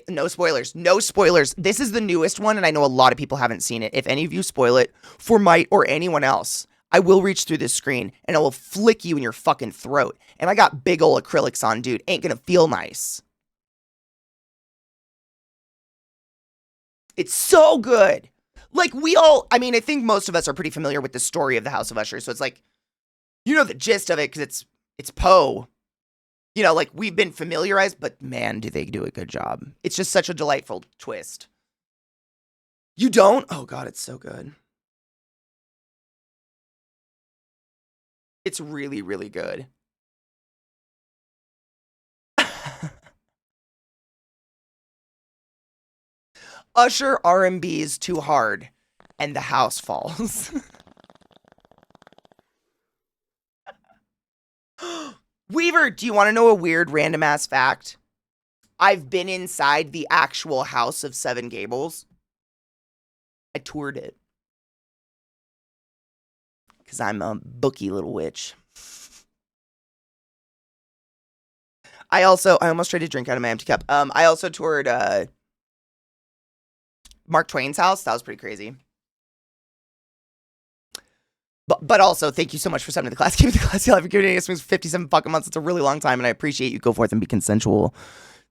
No spoilers. No spoilers. This is the newest one, and I know a lot of people haven't seen it. If any of you spoil it for Mite or anyone else, I will reach through this screen, and I will flick you in your fucking throat. And I got big ol' acrylics on, dude. Ain't gonna feel nice. It's so good. Like, I think most of us are pretty familiar with the story of the House of Usher, so it's like, the gist of it, because it's Poe. Like, we've been familiarized, but man, do they do a good job. It's just such a delightful twist. You don't? Oh god, it's so good. It's really, really good. Usher R&B is too hard, and the house falls. Weaver, do you want to know a weird random ass fact? I've been inside the actual house of Seven Gables. I toured it. Because I'm a bookie little witch. I almost tried to drink out of my empty cup. I also toured Mark Twain's house. That was pretty crazy. But also, thank you so much for sending the class. Keep the class. I've been giving it 57 fucking months. It's a really long time, and I appreciate you. Go forth and be consensual.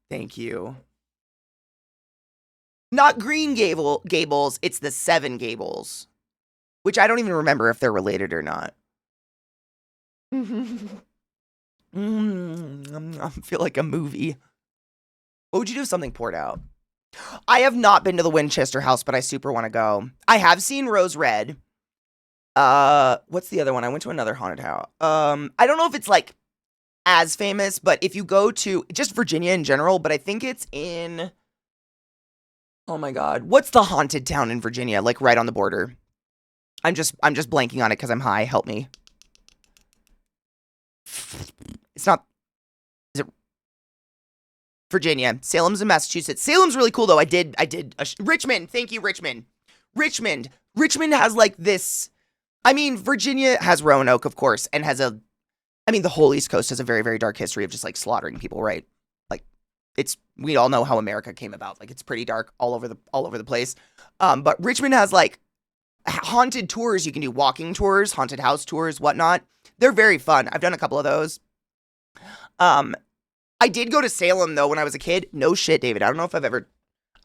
Thank you. Not Green Gables. It's the Seven Gables, which I don't even remember if they're related or not. I feel like a movie. What would you do if something poured out? I have not been to the Winchester house, but I super want to go. I have seen Rose Red. What's the other one? I went to another haunted house. I don't know if it's like as famous, but if you go to just Virginia in general, but I think it's in, oh my god, what's the haunted town in Virginia? Like right on the border. I'm just blanking on it because I'm high. Help me. It's not, is it Virginia? Salem's in Massachusetts. Salem's really cool though. Richmond. Thank you, Richmond. Richmond has like this. I mean, Virginia has Roanoke, of course, and the whole East Coast has a very, very dark history of just like slaughtering people, right? Like, we all know how America came about. Like, it's pretty dark all over the place. But Richmond has like haunted tours. You can do walking tours, haunted house tours, whatnot. They're very fun. I've done a couple of those. I did go to Salem though when I was a kid. No shit, David. I don't know if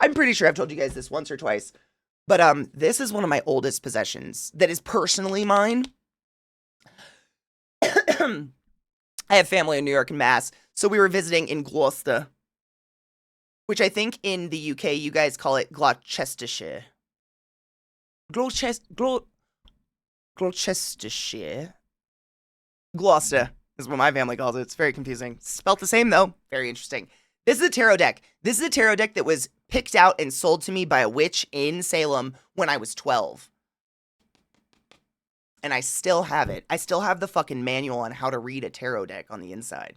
I'm pretty sure I've told you guys this once or twice. But this is one of my oldest possessions that is personally mine. I have family in New York and Mass, so we were visiting in Gloucester, which I think in the UK you guys call it Gloucestershire. Gloucestershire. Gloucester is what my family calls it. It's very confusing. Spelt the same though. Very interesting. This is a tarot deck. This is a tarot deck that was picked out and sold to me by a witch in Salem when I was 12. And I still have it. I still have the fucking manual on how to read a tarot deck on the inside.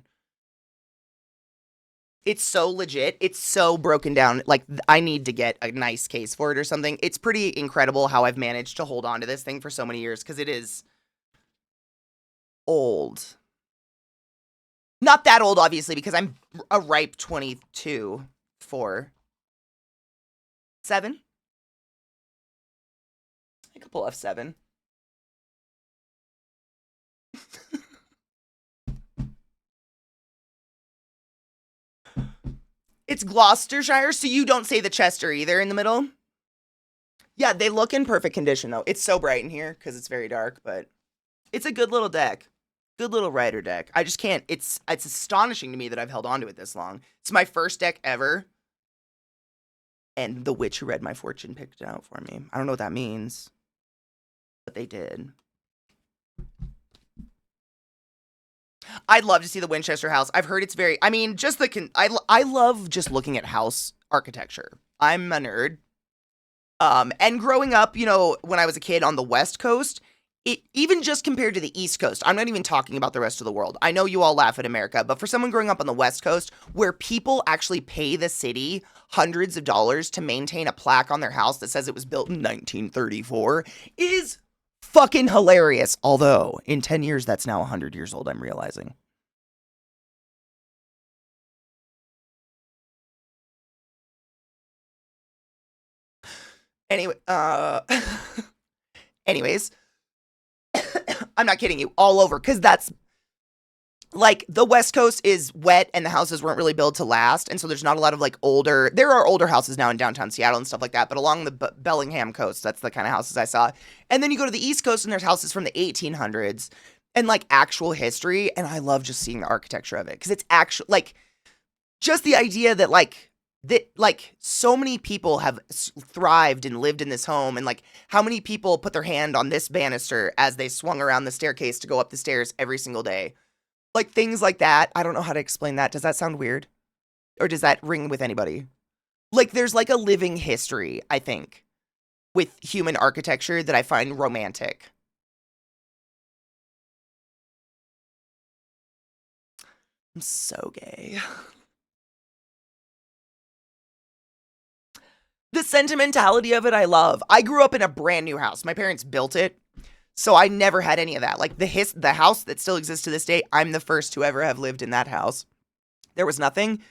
It's so legit. It's so broken down. Like, I need to get a nice case for it or something. It's pretty incredible how I've managed to hold on to this thing for so many years, because it is old. Not that old, obviously, because I'm a ripe 22, 4, 7. I could pull F7. It's Gloucestershire, so you don't say the Chester either in the middle. Yeah, they look in perfect condition, though. It's so bright in here because it's very dark, but it's a good little deck. Good little writer deck. I just can't. It's astonishing to me that I've held on to it this long. It's my first deck ever. And the witch who read my fortune picked it out for me. I don't know what that means, but they did. I'd love to see the Winchester house. I've heard it's very, I mean, just I love just looking at house architecture. I'm a nerd. And growing up, you know, when I was a kid on the West Coast, even just compared to the East Coast, I'm not even talking about the rest of the world. I know you all laugh at America, but for someone growing up on the West Coast, where people actually pay the city hundreds of dollars to maintain a plaque on their house that says it was built in 1934, is fucking hilarious. Although, in 10 years, that's now 100 years old, I'm realizing. Anyway, anyways, I'm not kidding you, all over, because that's, like, the West Coast is wet and the houses weren't really built to last, and so there's not a lot of, like, there are older houses now in downtown Seattle and stuff like that, but along the Bellingham coast, that's the kind of houses I saw. And then you go to the East Coast and there's houses from the 1800s and, like, actual history, and I love just seeing the architecture of it, because it's actually, like, just the idea that, like, so many people have thrived and lived in this home, and, like, how many people put their hand on this banister as they swung around the staircase to go up the stairs every single day. Like, things like that. I don't know how to explain that. Does that sound weird? Or does that ring with anybody? Like, there's, like, a living history, I think, with human architecture that I find romantic. I'm so gay. The sentimentality of it, I love. I grew up in a brand new house. My parents built it, so I never had any of that. Like, the house that still exists to this day, I'm the first to ever have lived in that house. There was nothing.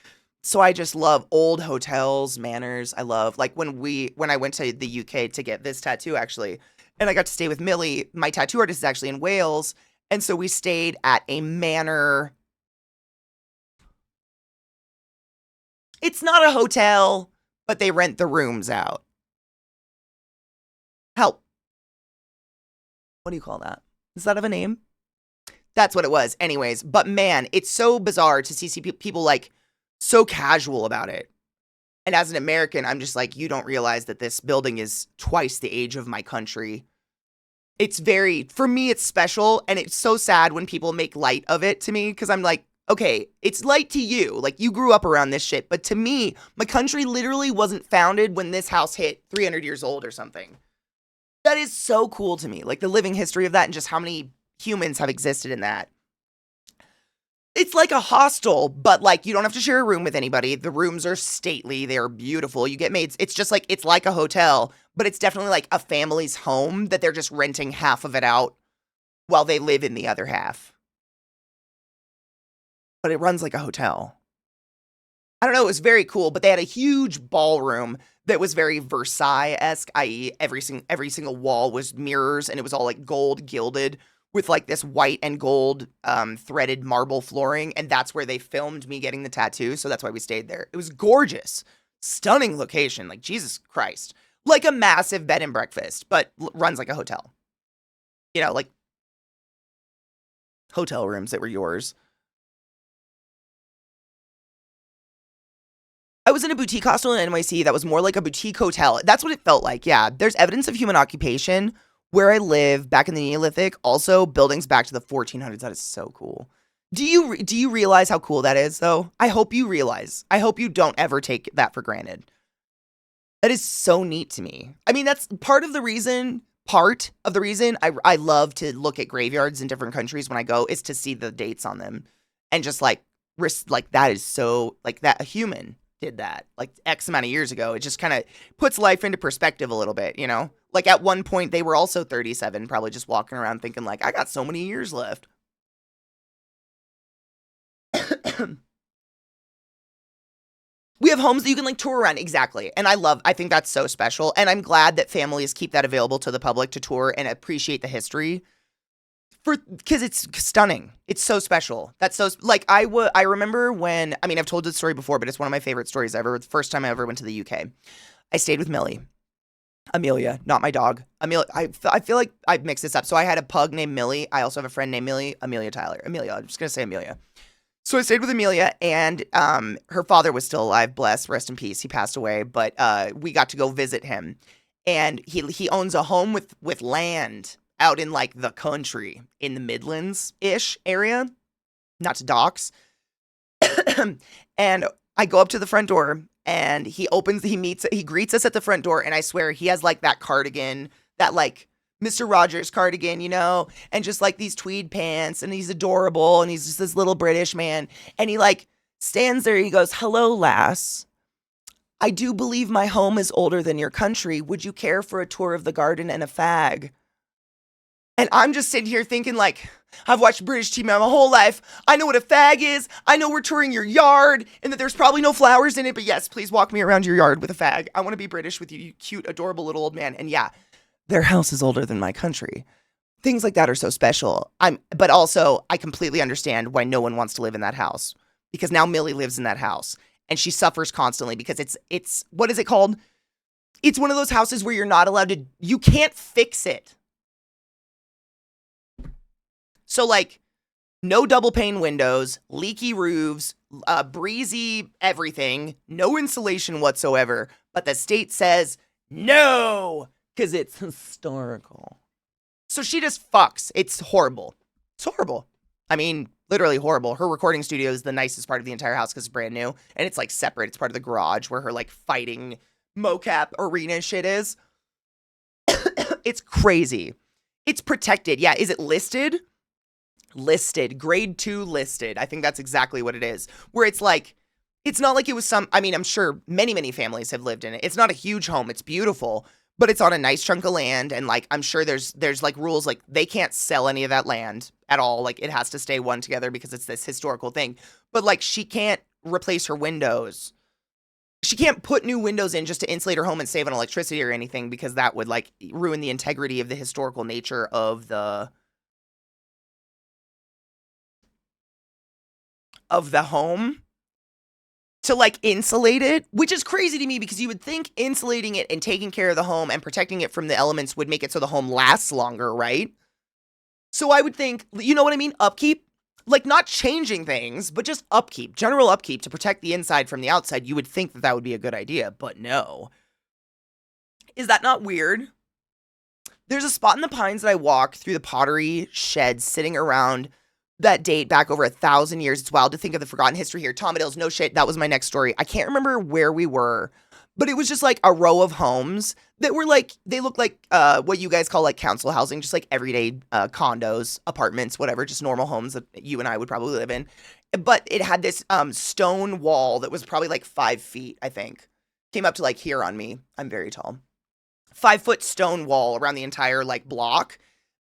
So I just love old hotels, manors. I love, like, when I went to the UK to get this tattoo, actually, and I got to stay with Millie. My tattoo artist is actually in Wales, and so we stayed at a manor. It's not a hotel, but they rent the rooms out. Help. What do you call that? Does that have a name? That's what it was. Anyways, but man, it's so bizarre to see people, like, so casual about it. And as an American, I'm just like, you don't realize that this building is twice the age of my country. It's for me, it's special, and it's so sad when people make light of it to me, because I'm like, okay, it's light to you. Like, you grew up around this shit. But to me, my country literally wasn't founded when this house hit 300 years old or something. That is so cool to me. Like, the living history of that and just how many humans have existed in that. It's like a hostel, but, like, you don't have to share a room with anybody. The rooms are stately. They're beautiful. You get maids. It's just like, it's like a hotel, but it's definitely like a family's home that they're just renting half of it out while they live in the other half. But it runs like a hotel. I don't know, it was very cool, but they had a huge ballroom that was very Versailles-esque, i.e. every single wall was mirrors, and it was all, like, gold gilded with like this white and gold threaded marble flooring, and that's where they filmed me getting the tattoo, so that's why we stayed there. It was gorgeous. Stunning location, like Jesus Christ. Like a massive bed and breakfast, but runs like a hotel. You know, like hotel rooms that were yours. I was in a boutique hostel in NYC that was more like a boutique hotel. That's what it felt like, yeah. There's evidence of human occupation where I live back in the Neolithic. Also, buildings back to the 1400s. That is so cool. Do you realize how cool that is, though? I hope you realize. I hope you don't ever take that for granted. That is so neat to me. I mean, that's part of the reason I love to look at graveyards in different countries when I go is to see the dates on them. And just like that is so, like that a human did that like X amount of years ago. It just kind of puts life into perspective a little bit, you know? Like at one point they were also 37, probably just walking around thinking like, I got so many years left. We have homes that you can like tour around. Exactly. And I think that's so special. And I'm glad that families keep that available to the public to tour and appreciate the history because it's stunning. It's so special. That's so like, I remember when, I mean, I've told this story before, but it's one of my favorite stories ever. The first time I ever went to the UK, I stayed with Amelia, not my dog. Amelia, I feel like I mixed this up. So I had a pug named Millie. I also have a friend named Amelia Tyler. Amelia, I'm just going to say Amelia. So I stayed with Amelia, and her father was still alive, bless, rest in peace. He passed away, but we got to go visit him. And he owns a home with land out in like the country in the Midlands-ish area, not to dox. And I go up to the front door, and he greets us at the front door, and I swear he has like that cardigan, that like Mr. Rogers cardigan, you know, and just like these tweed pants, and he's adorable, and he's just this little British man, and he like stands there, he goes, "Hello, lass. I do believe my home is older than your country. Would you care for a tour of the garden and a fag?" And I'm just sitting here thinking like, I've watched British TV my whole life. I know what a fag is. I know we're touring your yard and that there's probably no flowers in it, but yes, please walk me around your yard with a fag. I want to be British with you, you cute, adorable little old man. And yeah, their house is older than my country. Things like that are so special. But also I completely understand why no one wants to live in that house, because now Millie lives in that house and she suffers constantly because it's what is it called? It's one of those houses where you're not allowed to, you can't fix it. So like no double pane windows, leaky roofs, breezy everything, no insulation whatsoever. But the state says no, because it's historical. So she just fucks. It's horrible. It's horrible. I mean, literally horrible. Her recording studio is the nicest part of the entire house because it's brand new. And it's like separate. It's part of the garage where her like fighting mocap arena shit is. It's crazy. It's protected. Yeah, is it listed? Listed. Grade 2 listed. I think that's exactly what it is. Where it's like, it's not like it was some, I mean, I'm sure many families have lived in it. It's not a huge home. It's beautiful. But it's on a nice chunk of land, and like I'm sure there's like rules, like they can't sell any of that land at all. Like it has to stay one together because it's this historical thing. But like she can't replace her windows. She can't put new windows in just to insulate her home and save on electricity or anything, because that would like ruin the integrity of the historical nature of the home. To like insulate it, which is crazy to me because you would think insulating it and taking care of the home and protecting it from the elements would make it so the home lasts longer, right? So I would think, you know what I mean? Upkeep, like not changing things, but just upkeep, general upkeep to protect the inside from the outside. You would think that that would be a good idea, but no. Is that not weird? There's a spot in the Pines that I walk through the pottery sheds sitting around that date back over 1,000 years. It's wild to think of the forgotten history here. Tomadale's, no shit. That was my next story. I can't remember where we were, but it was just like a row of homes that were like, they look like what you guys call like council housing, just like everyday condos, apartments, whatever, just normal homes that you and I would probably live in. But it had this stone wall that was probably like 5 feet, I think. Came up to like here on me. I'm very tall. 5-foot stone wall around the entire like block.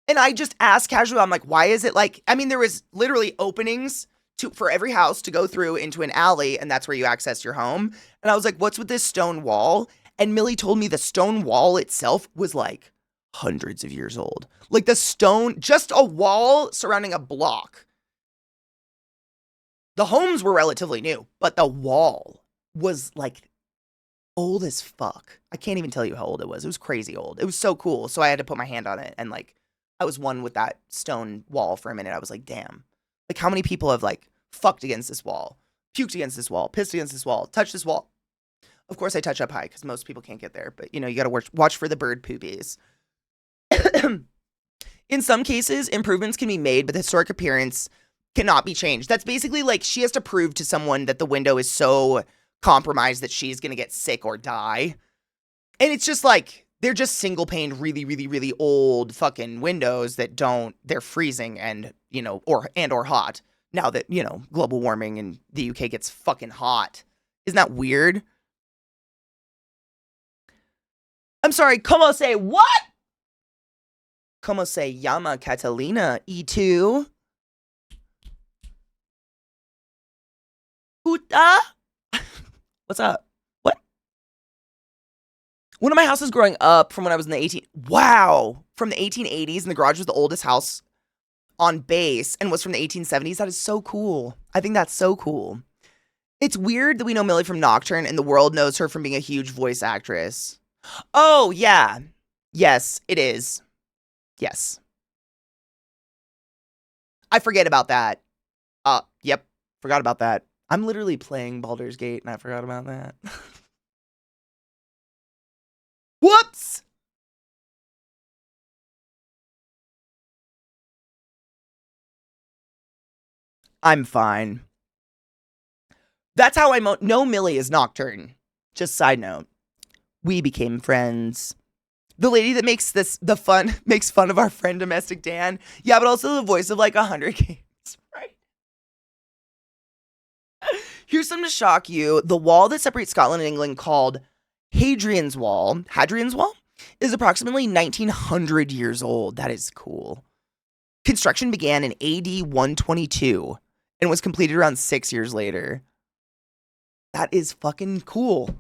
And I just asked casually, I'm like, why is it like, I mean, there was literally openings for every house to go through into an alley, and that's where you access your home. And I was like, what's with this stone wall? And Millie told me the stone wall itself was like hundreds of years old. Like the stone, just a wall surrounding a block. The homes were relatively new, but the wall was like old as fuck. I can't even tell you how old it was. It was crazy old. It was so cool. So I had to put my hand on it, and like I was one with that stone wall for a minute. I was like, damn. Like how many people have like fucked against this wall, puked against this wall, pissed against this wall, touched this wall? Of course I touch up high because most people can't get there, but you know, you gotta watch for the bird poopies. In some cases, improvements can be made, but the historic appearance cannot be changed. That's basically like she has to prove to someone that the window is so compromised that she's gonna get sick or die. And it's just like, they're just single paned, really, really, really old fucking windows that they're freezing and, you know, or hot. Now that, you know, global warming and the UK gets fucking hot. Isn't that weird? I'm sorry, como say what? Como se llama Catalina, E2? Puta? What's up? What? One of my houses growing up from when I was in the from the 1880s, and the garage was the oldest house on base and was from the 1870s. That is so cool. I think that's so cool. It's weird that we know Millie from Nocturne and the world knows her from being a huge voice actress. Oh, yeah. Yes, it is. Yes. I forget about that. Yep. Forgot about that. I'm literally playing Baldur's Gate and I forgot about that. Whoops! I'm fine. That's how I know Millie is Nocturne. Just side note. We became friends. The lady that makes makes fun of our friend Domestic Dan. Yeah, but also the voice of like 100 games, right? Here's something to shock you. The wall that separates Scotland and England, called Hadrian's Wall, is approximately 1900 years old. That is cool. Construction began in AD 122 and was completed around 6 years later. That is fucking cool.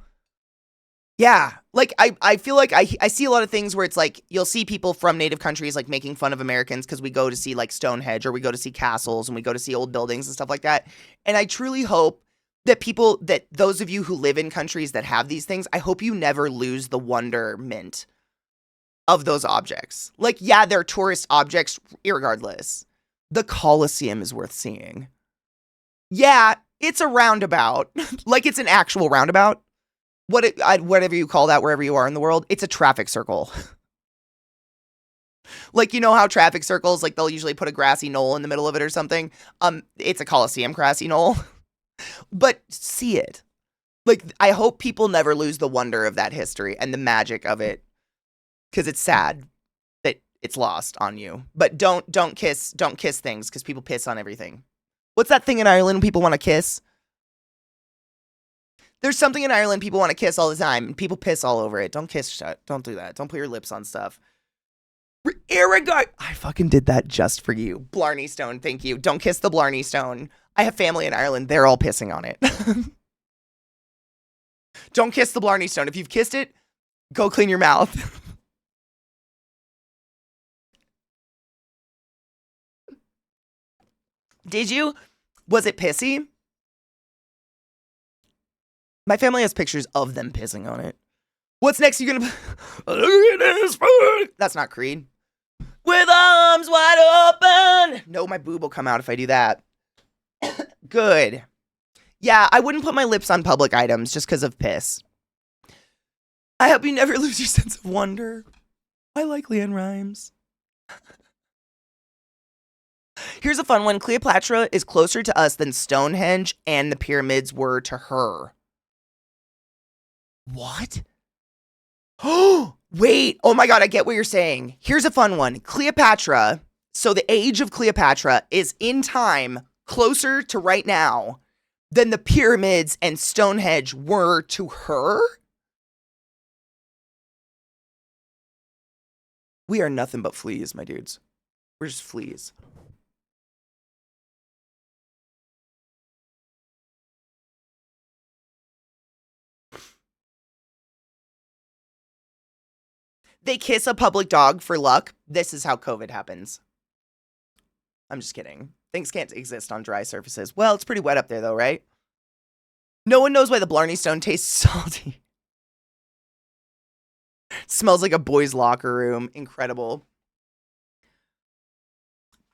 Yeah, like I feel like I see a lot of things where it's like you'll see people from native countries like making fun of Americans because we go to see like Stonehenge or we go to see castles and we go to see old buildings and stuff like that. And I truly hope that those of you who live in countries that have these things, I hope you never lose the wonderment of those objects. Like, yeah, they're tourist objects irregardless. The Colosseum is worth seeing. Yeah, it's a roundabout. Like it's an actual roundabout. Whatever you call that, wherever you are in the world, it's a traffic circle. Like, you know how traffic circles, like they'll usually put a grassy knoll in the middle of it or something. It's a Colosseum grassy knoll, but see it. Like, I hope people never lose the wonder of that history and the magic of it, because it's sad that it's lost on you. But don't kiss things, because people piss on everything. What's that thing in Ireland people want to kiss? There's something in Ireland people want to kiss all the time, and people piss all over it. Don't kiss shut. Don't do that. Don't put your lips on stuff. I fucking did that just for you. Blarney Stone, thank you. Don't kiss the Blarney Stone. I have family in Ireland. They're all pissing on it. Don't kiss the Blarney Stone. If you've kissed it, go clean your mouth. Did you? Was it pissy? My family has pictures of them pissing on it. What's next? You gonna look at this food? That's not Creed. With arms wide open. No, my boob will come out if I do that. Good. Yeah, I wouldn't put my lips on public items just because of piss. I hope you never lose your sense of wonder. I like Leanne Rhymes. Here's a fun one. Cleopatra is closer to us than Stonehenge and the pyramids were to her. What? Oh, wait. Oh my God, I get what you're saying. Here's a fun one. Cleopatra. So the age of Cleopatra is in time closer to right now than the pyramids and Stonehenge were to her? We are nothing but fleas, my dudes. We're just fleas. They kiss a public dog for luck. This is how COVID happens. I'm just kidding. Things can't exist on dry surfaces. Well, it's pretty wet up there, though, right? No one knows why the Blarney Stone tastes salty. Smells like a boys' locker room. Incredible.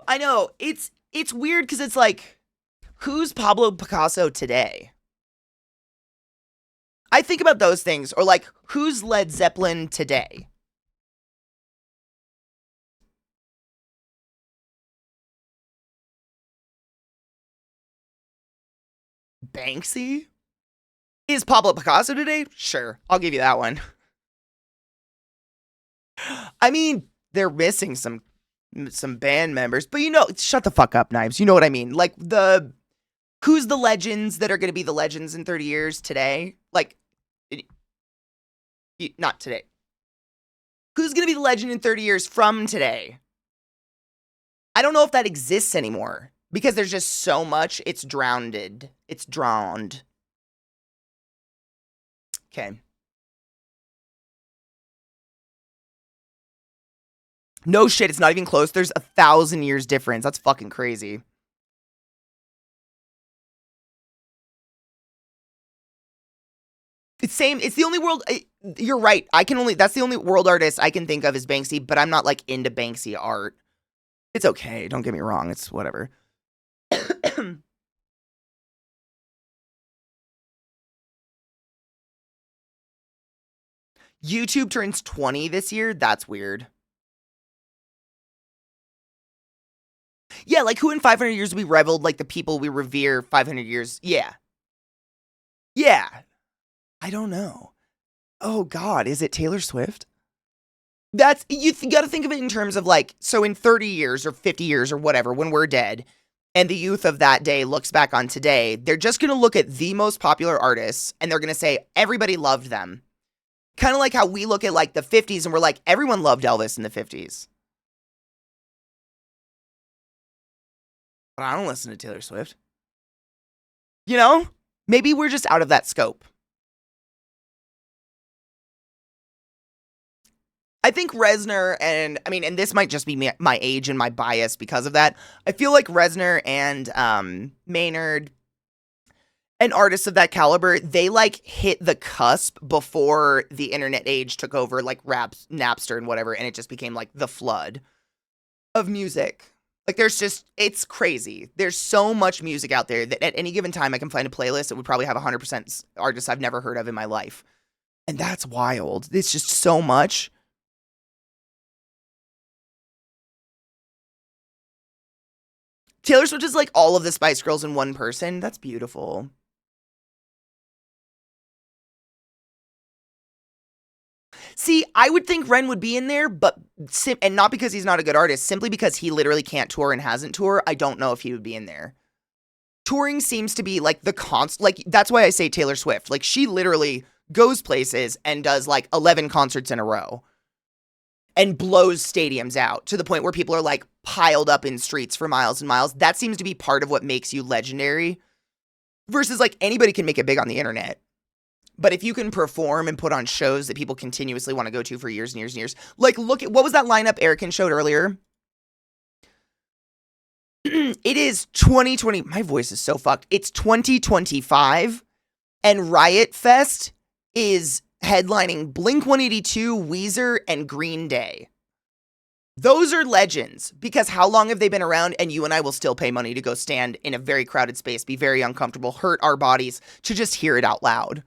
I know. It's weird because it's like, who's Pablo Picasso today? I think about those things. Or like, who's Led Zeppelin today? Banksy? Is Pablo Picasso today? Sure, I'll give you that one. I mean, they're missing some band members, but shut the fuck up, Knives. You know what I mean? Like who's the legends that are going to be the legends in 30 years today? Like, not today. Who's going to be the legend in 30 years from today? I don't know if that exists anymore because there's just so much. It's drowned. It's drowned. Okay. No shit, it's not even close. There's 1,000 years difference. That's fucking crazy. It's the only world. You're right. That's the only world artist I can think of is Banksy, but I'm not like into Banksy art. It's okay. Don't get me wrong. It's whatever. YouTube turns 20 this year. That's weird. Yeah, like who in 500 years we reveled like the people we revere 500 years? Yeah. Yeah. I don't know. Oh God, is it Taylor Swift? That's, you gotta think of it in terms of like, so in 30 years or 50 years or whatever, when we're dead, and the youth of that day looks back on today, they're just gonna look at the most popular artists and they're gonna say, everybody loved them. Kind of like how we look at like the 50s and we're like, everyone loved Elvis in the 50s. But I don't listen to Taylor Swift. You know? Maybe we're just out of that scope. I think Reznor and this might just be my age and my bias because of that. I feel like Reznor and Maynard and artists of that caliber, they like hit the cusp before the internet age took over, like Napster and whatever, and it just became like the flood of music. Like it's crazy. There's so much music out there that at any given time I can find a playlist that would probably have 100% artists I've never heard of in my life. And that's wild. It's just so much. Taylor Swift is like all of the Spice Girls in one person. That's beautiful. See, I would think Ren would be in there, but and not because he's not a good artist, simply because he literally can't tour and hasn't toured. I don't know if he would be in there. Touring seems to be like that's why I say Taylor Swift. Like she literally goes places and does like 11 concerts in a row and blows stadiums out to the point where people are like piled up in streets for miles and miles. That seems to be part of what makes you legendary versus like anybody can make it big on the internet. But if you can perform and put on shows that people continuously want to go to for years and years and years, like look at, what was that lineup Erican showed earlier? It is 2020. My voice is so fucked. It's 2025 and Riot Fest is headlining Blink-182, Weezer, and Green Day. Those are legends because how long have they been around? And you and I will still pay money to go stand in a very crowded space, be very uncomfortable, hurt our bodies to just hear it out loud.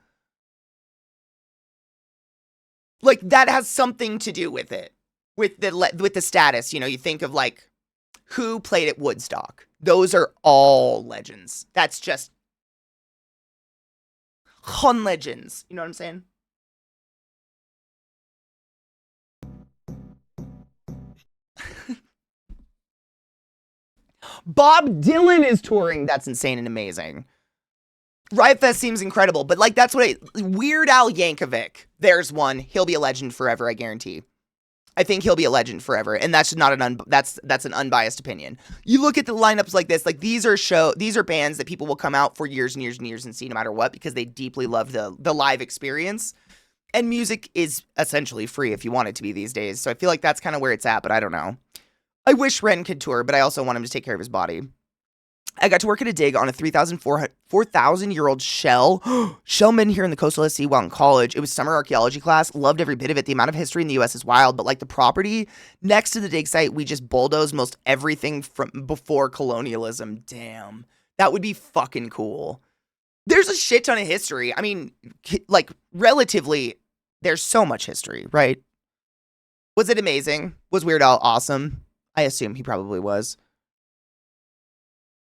Like that has something to do with it, with the status. You know, you think of like who played at Woodstock. Those are all legends. That's just Hun legends. You know what I'm saying? Bob Dylan is touring. That's insane and amazing. Riot Fest seems incredible, but like that's what Weird Al Yankovic. There's one. He'll be a legend forever, I guarantee. I think he'll be a legend forever, and that's not that's an unbiased opinion. You look at the lineups like this, like these are bands that people will come out for years and years and years and see no matter what because they deeply love the live experience. And music is essentially free if you want it to be these days. So I feel like that's kind of where it's at, but I don't know. I wish Ren could tour, but I also want him to take care of his body. I got to work at a dig on a 4,000-year-old shell. Shellman here in the coastal SC while in college. It was summer archaeology class. Loved every bit of it. The amount of history in the U.S. is wild, but like the property next to the dig site, we just bulldozed most everything from before colonialism. Damn. That would be fucking cool. There's a shit ton of history. I mean, like, relatively, there's so much history, right? Was it amazing? Was Weird Al awesome? I assume he probably was.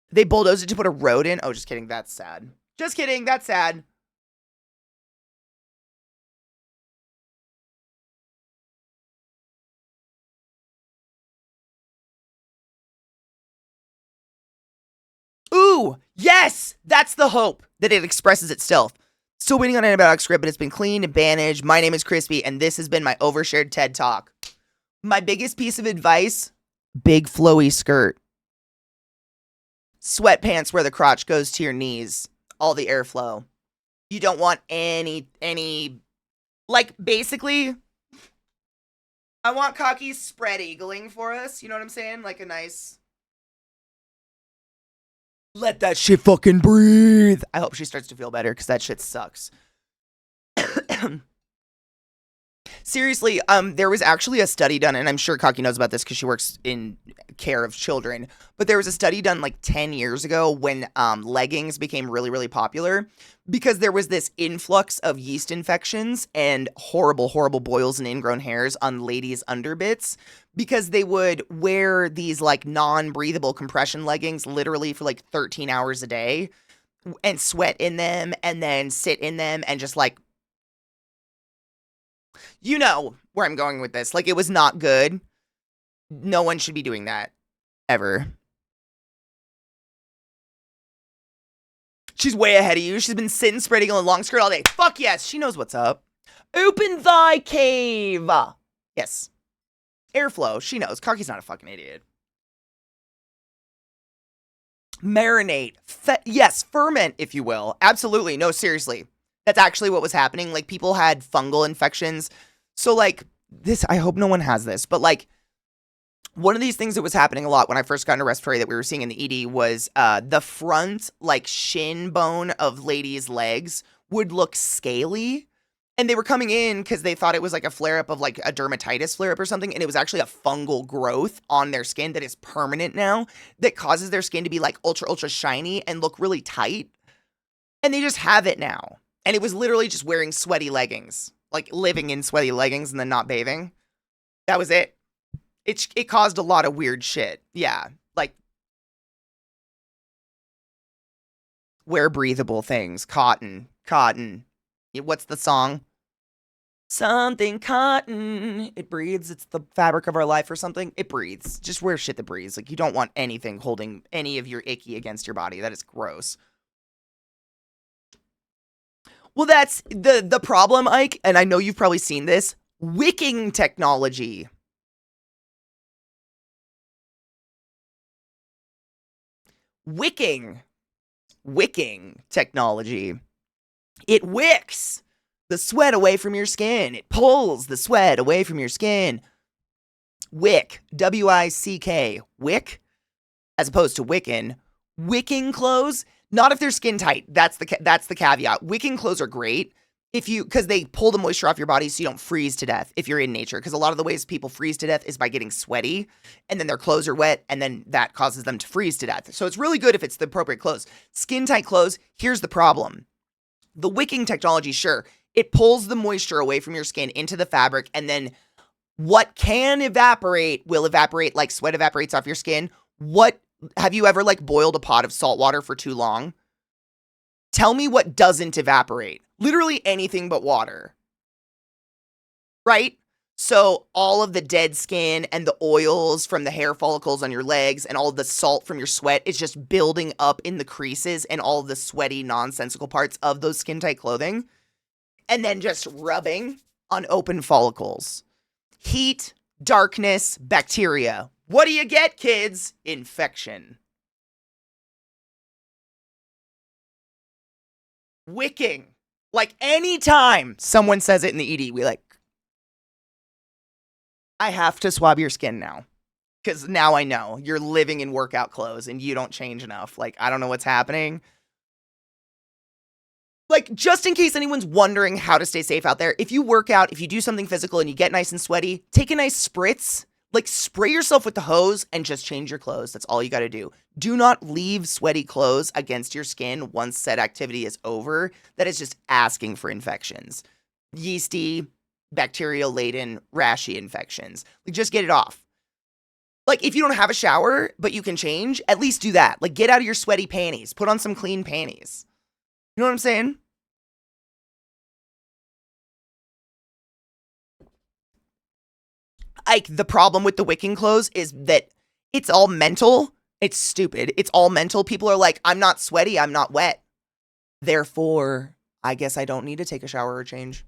They bulldozed it to put a road in? Oh, just kidding. That's sad. Just kidding. That's sad. Ooh, yes! That's the hope that it expresses itself. Still waiting on an antibiotic script, but it's been cleaned and bandaged. My name is Crispy, and this has been my overshared TED Talk. My biggest piece of advice, big flowy skirt. Sweatpants where the crotch goes to your knees. All the airflow. You don't want any, like, basically, I want Cocky spread eagling for us. You know what I'm saying? Like a nice, let that shit fucking breathe. I hope she starts to feel better because that shit sucks. Seriously, there was actually a study done, and I'm sure Cocky knows about this because she works in care of children, but there was a study done like 10 years ago when leggings became really, really popular because there was this influx of yeast infections and horrible, horrible boils and ingrown hairs on ladies' underbits because they would wear these like non-breathable compression leggings literally for like 13 hours a day and sweat in them and then sit in them and just like, you know where I'm going with this. Like, it was not good. No one should be doing that. Ever. She's way ahead of you. She's been sitting, spreading on a long skirt all day. Fuck yes. She knows what's up. Open thy cave. Yes. Airflow. She knows. Karki's not a fucking idiot. Marinate. Yes, ferment, if you will. Absolutely. No, seriously. That's actually what was happening. Like, people had fungal infections. So, like, this, I hope no one has this, but, like, one of these things that was happening a lot when I first got into respiratory that we were seeing in the ED was the front, like, shin bone of ladies' legs would look scaly. And they were coming in because they thought it was, like, a flare-up of, like, a dermatitis flare-up or something. And it was actually a fungal growth on their skin that is permanent now that causes their skin to be, like, ultra, ultra shiny and look really tight. And they just have it now. And it was literally just wearing sweaty leggings. Like, living in sweaty leggings and then not bathing. That was it. It caused a lot of weird shit. Yeah. Like, wear breathable things. Cotton. What's the song? Something cotton. It breathes. It's the fabric of our life or something. It breathes. Just wear shit that breathes. Like, you don't want anything holding any of your icky against your body. That is gross. Well, that's the problem, Ike, and I know you've probably seen this. Wicking technology. Wicking technology. It wicks the sweat away from your skin. It pulls the sweat away from your skin. Wick. W-I-C-K. Wick. As opposed to Wiccan. Wicking clothes. Not if they're skin tight. That's the caveat. Wicking clothes are great because they pull the moisture off your body so you don't freeze to death if you're in nature. Because a lot of the ways people freeze to death is by getting sweaty and then their clothes are wet and then that causes them to freeze to death. So it's really good if it's the appropriate clothes. Skin tight clothes, here's the problem. The wicking technology, sure, it pulls the moisture away from your skin into the fabric and then what can evaporate will evaporate like sweat evaporates off your skin. Have you ever, like, boiled a pot of salt water for too long? Tell me what doesn't evaporate. Literally anything but water. Right? So all of the dead skin and the oils from the hair follicles on your legs and all of the salt from your sweat is just building up in the creases and all of the sweaty, nonsensical parts of those skin-tight clothing. And then just rubbing on open follicles. Heat, darkness, bacteria. What do you get, kids? Infection. Wicking. Like anytime someone says it in the ED, we like, I have to swab your skin now. Because now I know you're living in workout clothes and you don't change enough. Like, I don't know what's happening. Like, just in case anyone's wondering how to stay safe out there, if you work out, if you do something physical and you get nice and sweaty, take a nice spritz. Like, spray yourself with the hose and just change your clothes. That's all you got to do. Do not leave sweaty clothes against your skin once said activity is over. That is just asking for infections. Yeasty, bacterial-laden, rashy infections. Like, just get it off. Like, if you don't have a shower, but you can change, at least do that. Like, get out of your sweaty panties. Put on some clean panties. You know what I'm saying? Like, the problem with the wicking clothes is that it's all mental. It's stupid. It's all mental. People are like, I'm not sweaty. I'm not wet. Therefore, I guess I don't need to take a shower or change.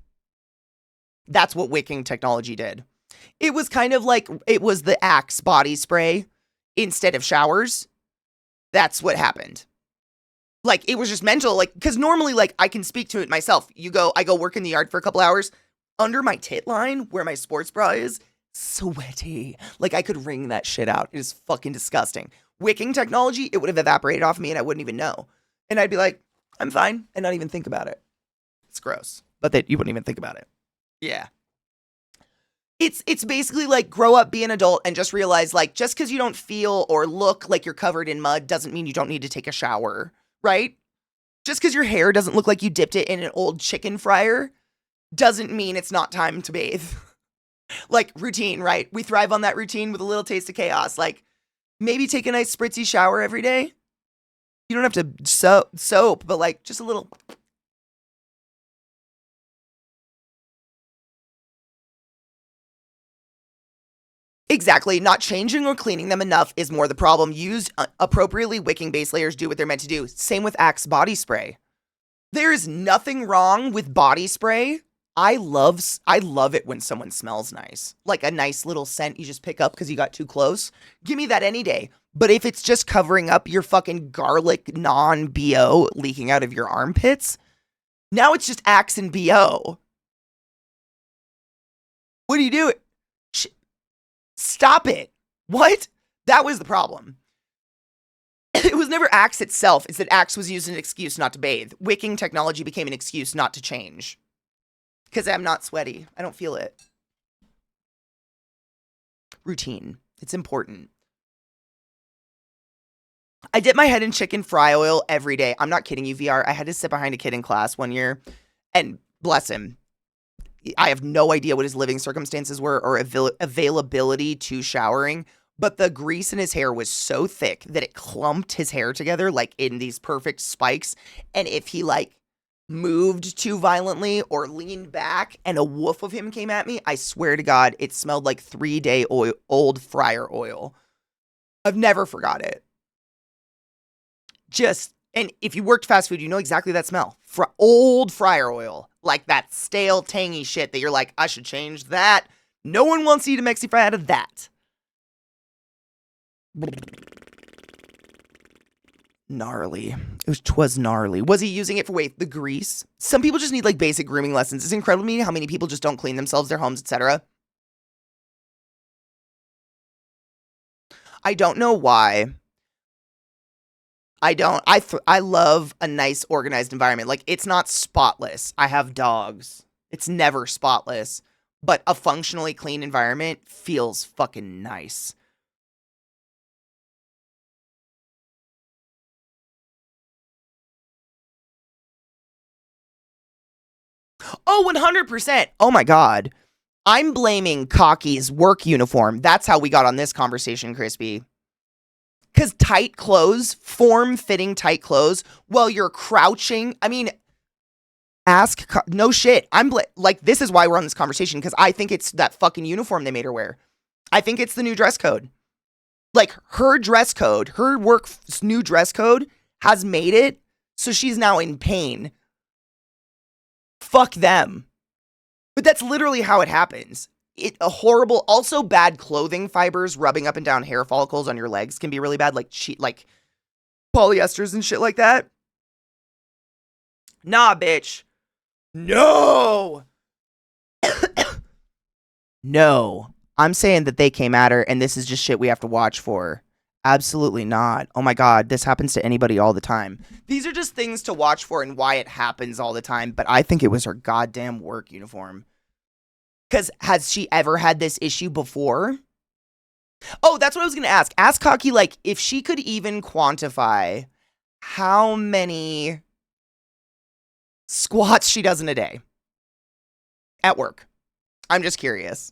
That's what wicking technology did. It was kind of like, it was the Axe body spray instead of showers. That's what happened. Like, it was just mental. Like, because normally, like, I can speak to it myself. I go work in the yard for a couple hours. Under my tit line, where my sports bra is, sweaty. Like, I could wring that shit out. It is fucking disgusting. Wicking technology, it would have evaporated off me and I wouldn't even know. And I'd be like, I'm fine, and not even think about it. It's gross. But that you wouldn't even think about it. Yeah. It's basically like grow up, be an adult, and just realize, like, just because you don't feel or look like you're covered in mud doesn't mean you don't need to take a shower, right? Just because your hair doesn't look like you dipped it in an old chicken fryer doesn't mean it's not time to bathe. Like, routine, right? We thrive on that routine with a little taste of chaos. Like, maybe take a nice spritzy shower every day. You don't have to soap, but like just a little. Exactly. Not changing or cleaning them enough is more the problem. Used appropriately, wicking base layers do what they're meant to do. Same with Axe body spray. There is nothing wrong with body spray. I love it when someone smells nice. Like a nice little scent you just pick up because you got too close. Give me that any day. But if it's just covering up your fucking garlic non-BO leaking out of your armpits, now it's just Axe and BO. What do you do? Stop it. What? That was the problem. It was never Axe itself. It's that Axe was used as an excuse not to bathe. Wicking technology became an excuse not to change. Because I'm not sweaty. I don't feel it. Routine. It's important. I dip my head in chicken fry oil every day. I'm not kidding you, VR. I had to sit behind a kid in class one year, and bless him, I have no idea what his living circumstances were or availability to showering, but the grease in his hair was so thick that it clumped his hair together like in these perfect spikes. And if he like moved too violently or leaned back and a woof of him came at me, I swear to God, it smelled like 3-day old fryer oil. I've never forgot it. And if you worked fast food, you know exactly that smell. Old fryer oil. Like that stale, tangy shit that you're like, I should change that. No one wants to eat a Mexi fry out of that. Gnarly. Twas gnarly. Was he using it for, the grease? Some people just need like basic grooming lessons. It's incredible to me how many people just don't clean themselves, their homes, etc. I don't know why. I love a nice organized environment. Like, it's not spotless. I have dogs. It's never spotless. But a functionally clean environment feels fucking nice. Oh, 100%. Oh my God. I'm blaming Cocky's work uniform. That's how we got on this conversation, Crispy. Because tight clothes, form-fitting tight clothes, while you're crouching. I mean, no shit. Like, this is why we're on this conversation, because I think it's that fucking uniform they made her wear. I think it's the new dress code. Like, her dress code, her work's new dress code has made it so she's now in pain. Fuck them. But that's literally how it happens. Also bad clothing fibers rubbing up and down hair follicles on your legs can be really bad, like polyesters and shit like that. Nah, bitch. No! No. I'm saying that they came at her and this is just shit we have to watch for. Absolutely not. Oh my God, this happens to anybody all the time. These are just things to watch for and why it happens all the time, but I think it was her goddamn work uniform. Because has she ever had this issue before? Oh, that's what I was going to ask. Ask Cocky, like, if she could even quantify how many squats she does in a day at work. I'm just curious.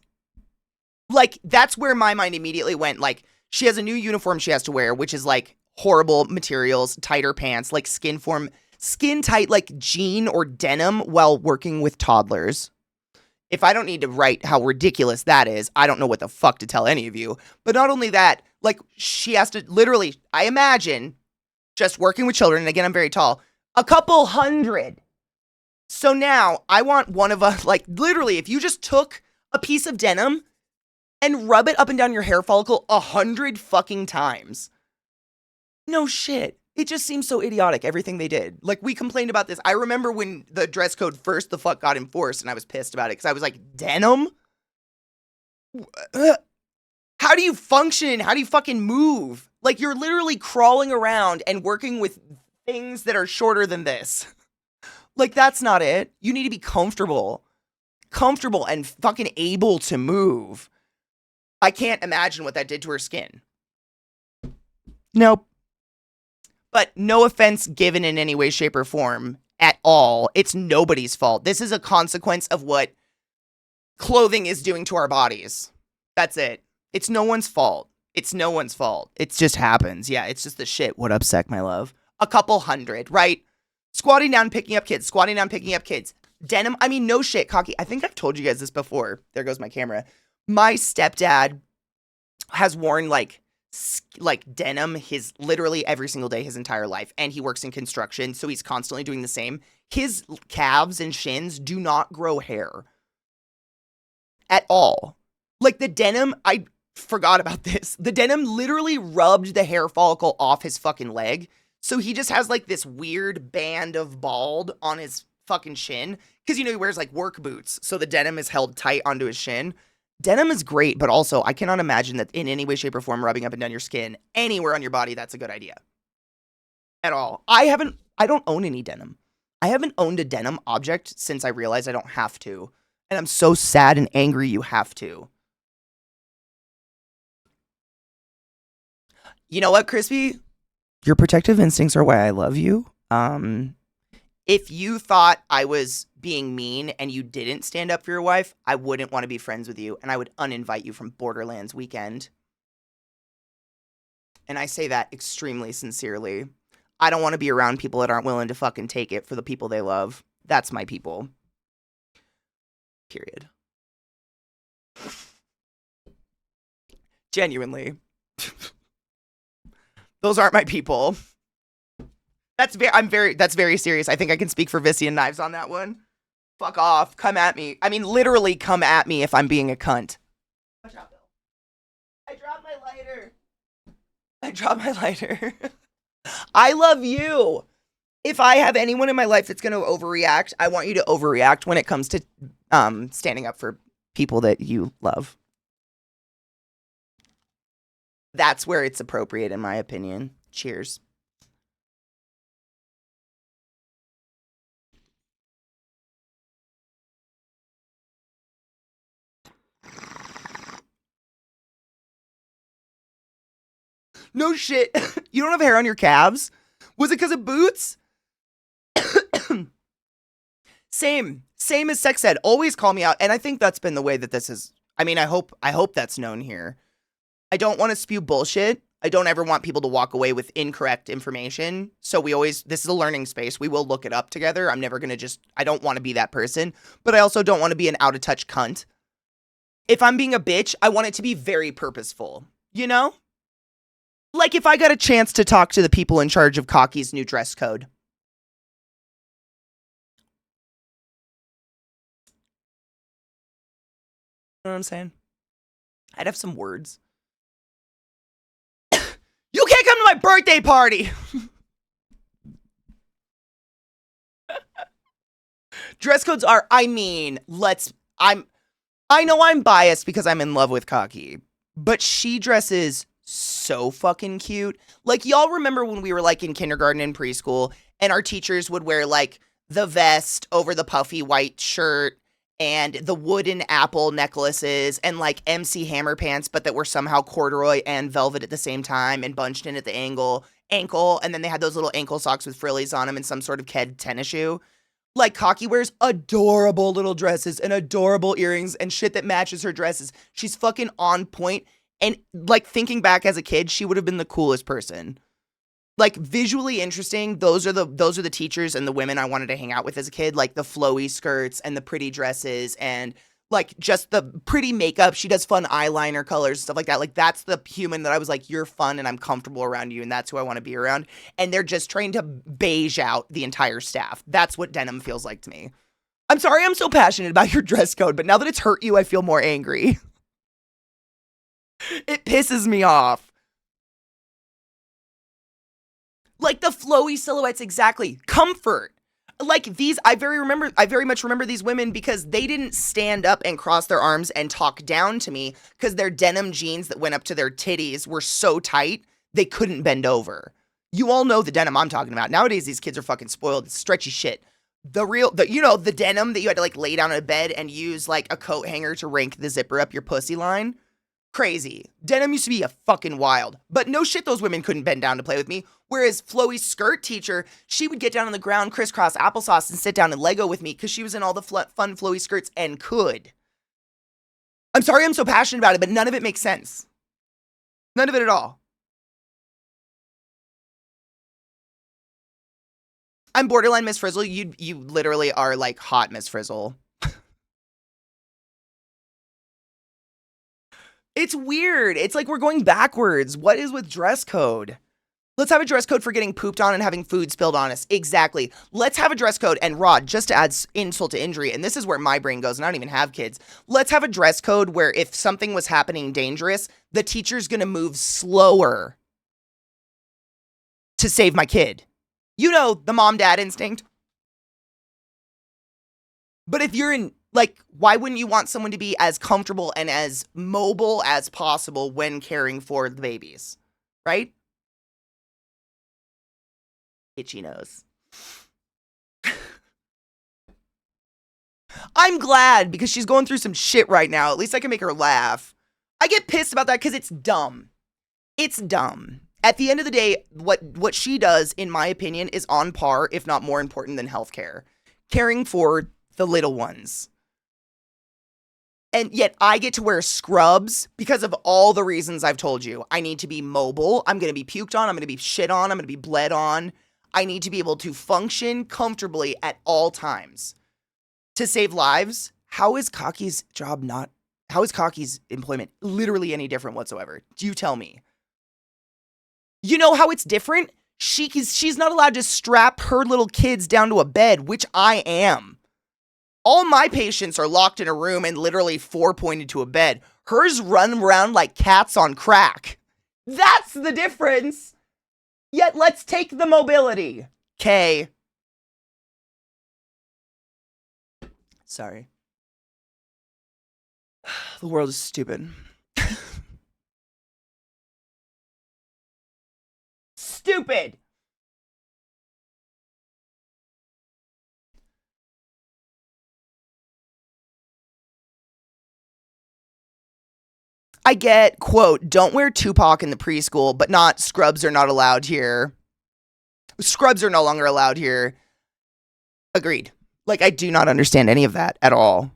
Like, that's where my mind immediately went. Like, she has a new uniform she has to wear, which is like horrible materials, tighter pants, like skin tight, like jean or denim while working with toddlers. If I don't need to write how ridiculous that is, I don't know what the fuck to tell any of you. But not only that, like, she has to literally, I imagine, just working with children, and again, I'm very tall, a couple hundred. So now I want one of us, like, literally, if you just took a piece of denim and rub it up and down your hair follicle 100 fucking times. No shit. It just seems so idiotic, everything they did. Like, we complained about this. I remember when the dress code first the fuck got enforced, and I was pissed about it, because I was like, denim? How do you function? How do you fucking move? Like, you're literally crawling around and working with things that are shorter than this. Like, that's not it. You need to be comfortable. Comfortable and fucking able to move. I can't imagine what that did to her skin. Nope. But no offense given in any way, shape, or form at all. It's nobody's fault. This is a consequence of what clothing is doing to our bodies. That's it. It's no one's fault. It's no one's fault. It just happens. Yeah, it's just the shit. What up, Sec, my love? A couple hundred, right? Squatting down, picking up kids. Squatting down, picking up kids. Denim. I mean, no shit, Cocky. I think I've told you guys this before. There goes my camera. My stepdad has worn like denim his literally every single day his entire life, and he works in construction, so he's constantly doing the same. His calves and shins do not grow hair at all. Like, the denim, I forgot about this. The denim literally rubbed the hair follicle off his fucking leg, so he just has like this weird band of bald on his fucking shin, because, you know, he wears like work boots, so the denim is held tight onto his shin. Denim is great, but also I cannot imagine that in any way, shape, or form rubbing up and down your skin anywhere on your body, that's a good idea. At all. I don't own any denim. I haven't owned a denim object since I realized I don't have to. And I'm so sad and angry you have to. You know what, Crispy? Your protective instincts are why I love you. If you thought I was being mean and you didn't stand up for your wife, I wouldn't want to be friends with you, and I would uninvite you from Borderlands weekend. And I say that extremely sincerely. I don't want to be around people that aren't willing to fucking take it for the people they love. That's my people. Period. Genuinely. Those aren't my people. That's very serious. I think I can speak for Vissy and Knives on that one. Fuck off. Come at me. I mean, literally come at me if I'm being a cunt. Watch out, Bill. I dropped my lighter. I love you. If I have anyone in my life that's going to overreact, I want you to overreact when it comes to standing up for people that you love. That's where it's appropriate, in my opinion. Cheers. No shit. You don't have hair on your calves? Was it because of boots? Same as Sex said. Always call me out. And I think that's been the way that this is. I mean, I hope that's known here. I don't want to spew bullshit. I don't ever want people to walk away with incorrect information. So this is a learning space. We will look it up together. I'm never going to I don't want to be that person. But I also don't want to be an out of touch cunt. If I'm being a bitch, I want it to be very purposeful. You know? Like if I got a chance to talk to the people in charge of Cocky's new dress code. You know what I'm saying? I'd have some words. You can't come to my birthday party! Dress codes are, I know I'm biased because I'm in love with Katie, but she dresses so fucking cute. Like, y'all remember when we were like in kindergarten and preschool and our teachers would wear like the vest over the puffy white shirt and the wooden apple necklaces and like MC Hammer pants, but that were somehow corduroy and velvet at the same time and bunched in at the ankle. And then they had those little ankle socks with frillies on them and some sort of ked tennis shoe. Like, Katie wears adorable little dresses and adorable earrings and shit that matches her dresses. She's fucking on point. And like, thinking back as a kid, she would have been the coolest person. Like, visually interesting. Those are the teachers and the women I wanted to hang out with as a kid. Like the flowy skirts and the pretty dresses and like just the pretty makeup. She does fun eyeliner colors, stuff like that. Like, that's the human that I was like, you're fun and I'm comfortable around you and that's who I want to be around. And they're just trying to beige out the entire staff. That's what denim feels like to me. I'm sorry I'm so passionate about your dress code, but now that it's hurt you, I feel more angry. It pisses me off. Like the flowy silhouettes, exactly. Comfort. Like these, I very much remember these women because they didn't stand up and cross their arms and talk down to me because their denim jeans that went up to their titties were so tight, they couldn't bend over. You all know the denim I'm talking about. Nowadays, these kids are fucking spoiled. It's stretchy shit. The denim that you had to like lay down in a bed and use like a coat hanger to rank the zipper up your pussy line. Crazy. Denim used to be a fucking wild. But no shit, those women couldn't bend down to play with me. Whereas Floey's skirt teacher, she would get down on the ground, crisscross applesauce, and sit down and Lego with me because she was in all the fun flowy skirts and could. I'm sorry I'm so passionate about it, but none of it makes sense. None of it at all. I'm borderline Miss Frizzle. You literally are like hot Miss Frizzle. It's weird. It's like we're going backwards. What is with dress code? Let's have a dress code for getting pooped on and having food spilled on us. Exactly. Let's have a dress code. And Rod, just to add insult to injury, and this is where my brain goes, and I don't even have kids. Let's have a dress code where if something was happening dangerous, the teacher's going to move slower to save my kid. You know, the mom-dad instinct. But if you're in, like, why wouldn't you want someone to be as comfortable and as mobile as possible when caring for the babies? Right? Itchy nose. I'm glad because she's going through some shit right now. At least I can make her laugh. I get pissed about that because it's dumb. It's dumb. At the end of the day, what she does, in my opinion, is on par, if not more important than healthcare. Caring for the little ones. And yet I get to wear scrubs because of all the reasons I've told you. I need to be mobile. I'm going to be puked on. I'm going to be shit on. I'm going to be bled on. I need to be able to function comfortably at all times. To save lives, how is Kakie's employment literally any different whatsoever? Do you tell me? You know how it's different? She's not allowed to strap her little kids down to a bed, which I am. All my patients are locked in a room and literally 4 pointed to a bed. Hers run around like cats on crack. That's the difference. Yet let's take the mobility. Okay. Sorry. The world is stupid. Stupid. I get, quote, don't wear Tupac in the preschool, but not scrubs are not allowed here. Scrubs are no longer allowed here. Agreed. Like, I do not understand any of that at all.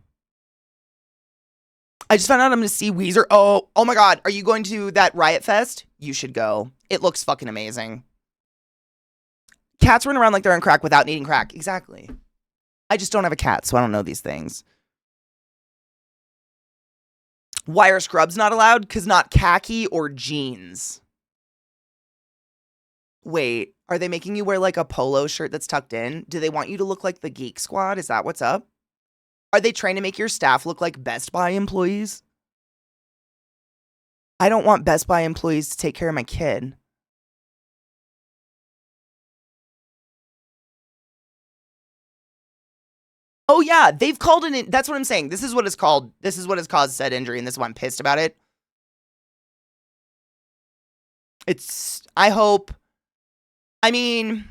I just found out I'm going to see Weezer. Oh my God. Are you going to that Riot Fest? You should go. It looks fucking amazing. Cats run around like they're on crack without needing crack. Exactly. I just don't have a cat, so I don't know these things. Why are scrubs not allowed? Because not khaki or jeans. Wait, are they making you wear like a polo shirt that's tucked in? Do they want you to look like the Geek Squad? Is that what's up? Are they trying to make your staff look like Best Buy employees? I don't want Best Buy employees to take care of my kid. Oh yeah, they've called it in. That's what I'm saying. This is what it's called. This is what has caused said injury, and this is why I'm pissed about it. I hope, I mean,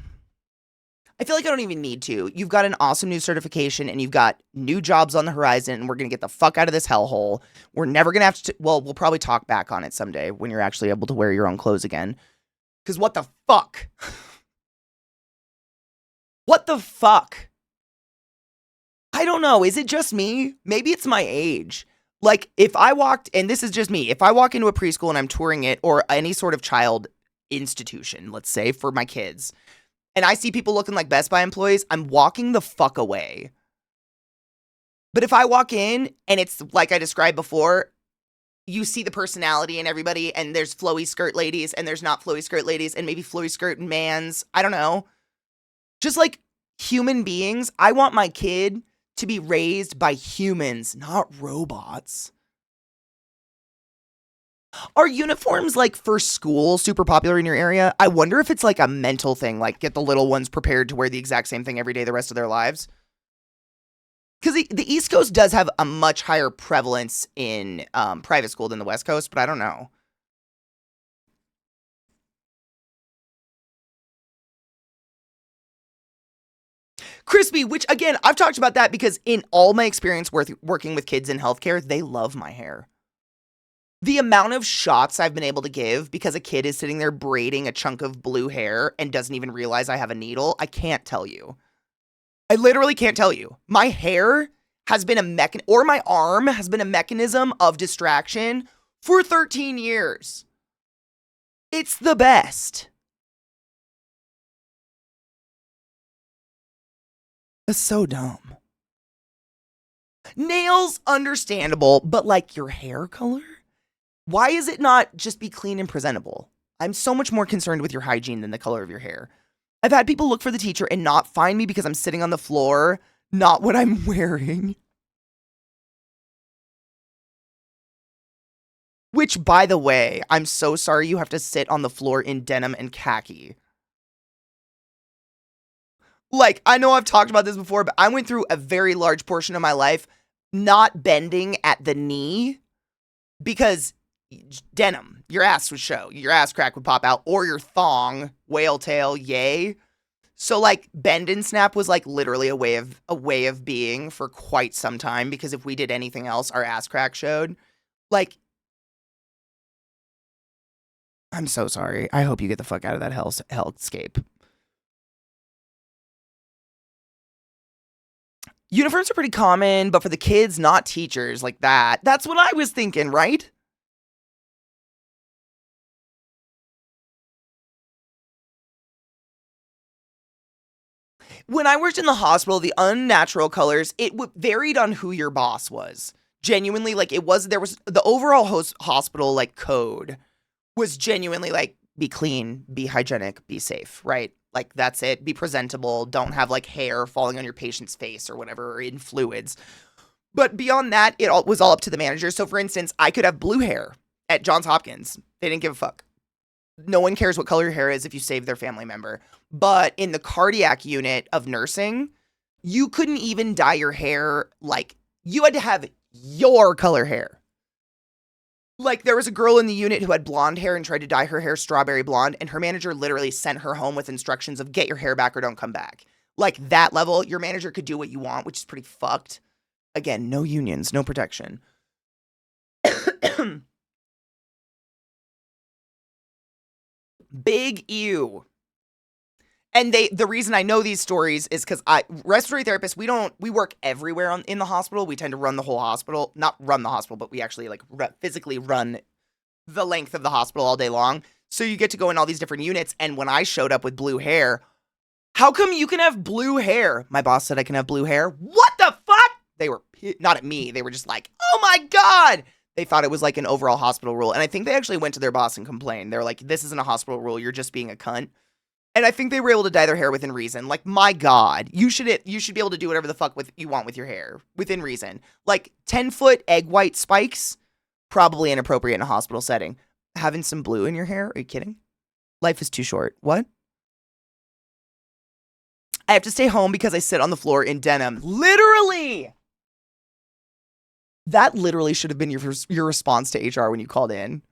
I feel like I don't even need to. You've got an awesome new certification and you've got new jobs on the horizon, and we're going to get the fuck out of this hellhole. We're never going to have to, well, we'll probably talk back on it someday when you're actually able to wear your own clothes again. Because what the fuck? What the fuck? I don't know. Is it just me? Maybe it's my age. Like, if I walked, and this is just me, if I walk into a preschool and I'm touring it, or any sort of child institution, let's say, for my kids, and I see people looking like Best Buy employees, I'm walking the fuck away. But if I walk in, and it's like I described before, you see the personality in everybody, and there's flowy skirt ladies, and there's not flowy skirt ladies, and maybe flowy skirt mans, I don't know. Just like human beings, I want my kid to be raised by humans, not robots. Are uniforms like for school super popular in your area? I wonder if it's like a mental thing, like get the little ones prepared to wear the exact same thing every day the rest of their lives. Because the East Coast does have a much higher prevalence in private school than the West Coast, but I don't know. Crispy, which again, I've talked about that because in all my experience working with kids in healthcare, they love my hair. The amount of shots I've been able to give because a kid is sitting there braiding a chunk of blue hair and doesn't even realize I have a needle, I can't tell you. I literally can't tell you. My hair has been or my arm has been a mechanism of distraction for 13 years. It's the best. It's so dumb. Nails, understandable, but like your hair color? Why is it not just be clean and presentable? I'm so much more concerned with your hygiene than the color of your hair. I've had people look for the teacher and not find me because I'm sitting on the floor, not what I'm wearing. Which, by the way, I'm so sorry you have to sit on the floor in denim and khaki. Like, I know I've talked about this before, but I went through a very large portion of my life not bending at the knee because denim, your ass would show, your ass crack would pop out, or your thong, whale tail, yay. So like bend and snap was like literally a way of being for quite some time, because if we did anything else, our ass crack showed. Like, I'm so sorry. I hope you get the fuck out of that hellscape. Uniforms are pretty common, but for the kids, not teachers, like that. That's what I was thinking, right? When I worked in the hospital, the unnatural colors, it varied on who your boss was. Genuinely, like there was the overall hospital like code was genuinely like be clean, be hygienic, be safe, right? Like that's it. Be presentable. Don't have like hair falling on your patient's face or whatever, or in fluids. But beyond that, it was all up to the manager. So for instance, I could have blue hair at Johns Hopkins. They didn't give a fuck. No one cares what color your hair is if you save their family member. But in the cardiac unit of nursing, you couldn't even dye your hair. Like, you had to have your color hair. Like, there was a girl in the unit who had blonde hair and tried to dye her hair strawberry blonde, and her manager literally sent her home with instructions of get your hair back or don't come back. Like, that level, your manager could do what you want, which is pretty fucked. Again, no unions, no protection. Big ew. And the reason I know these stories is because respiratory therapists, we work everywhere in the hospital. We tend to run the whole hospital, not run the hospital, but we actually like physically run the length of the hospital all day long. So you get to go in all these different units. And when I showed up with blue hair, how come you can have blue hair? My boss said I can have blue hair. What the fuck? They were not at me. They were just like, oh my God. They thought it was like an overall hospital rule. And I think they actually went to their boss and complained. They're like, this isn't a hospital rule. You're just being a cunt. And I think they were able to dye their hair within reason. Like, my God, you should be able to do whatever the fuck you want with your hair within reason. Like 10-foot egg white spikes, probably inappropriate in a hospital setting. Having some blue in your hair? Are you kidding? Life is too short. What? I have to stay home because I sit on the floor in denim. Literally! That literally should have been your response to HR when you called in.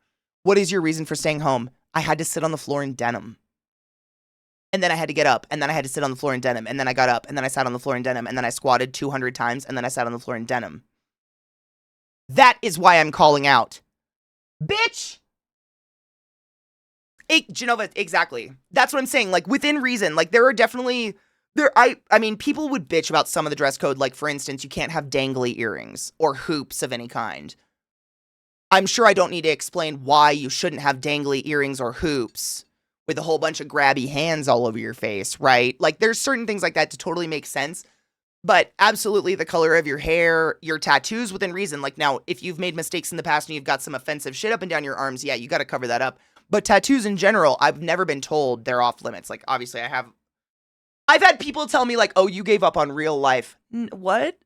What is your reason for staying home? I had to sit on the floor in denim. And then I had to get up, and then I had to sit on the floor in denim, and then I got up, and then I sat on the floor in denim, and then I squatted 200 times, and then I sat on the floor in denim. That is why I'm calling out. Bitch! Genova, exactly. That's what I'm saying. Like, within reason, like, there are definitely... I mean, people would bitch about some of the dress code. Like, for instance, you can't have dangly earrings or hoops of any kind. I'm sure I don't need to explain why you shouldn't have dangly earrings or hoops with a whole bunch of grabby hands all over your face, right? Like, there's certain things like that to totally make sense. But absolutely the color of your hair, your tattoos within reason. Like, now, if you've made mistakes in the past and you've got some offensive shit up and down your arms, yeah, you got to cover that up. But tattoos in general, I've never been told they're off limits. Like, obviously, I've had people tell me, like, oh, you gave up on real life. What?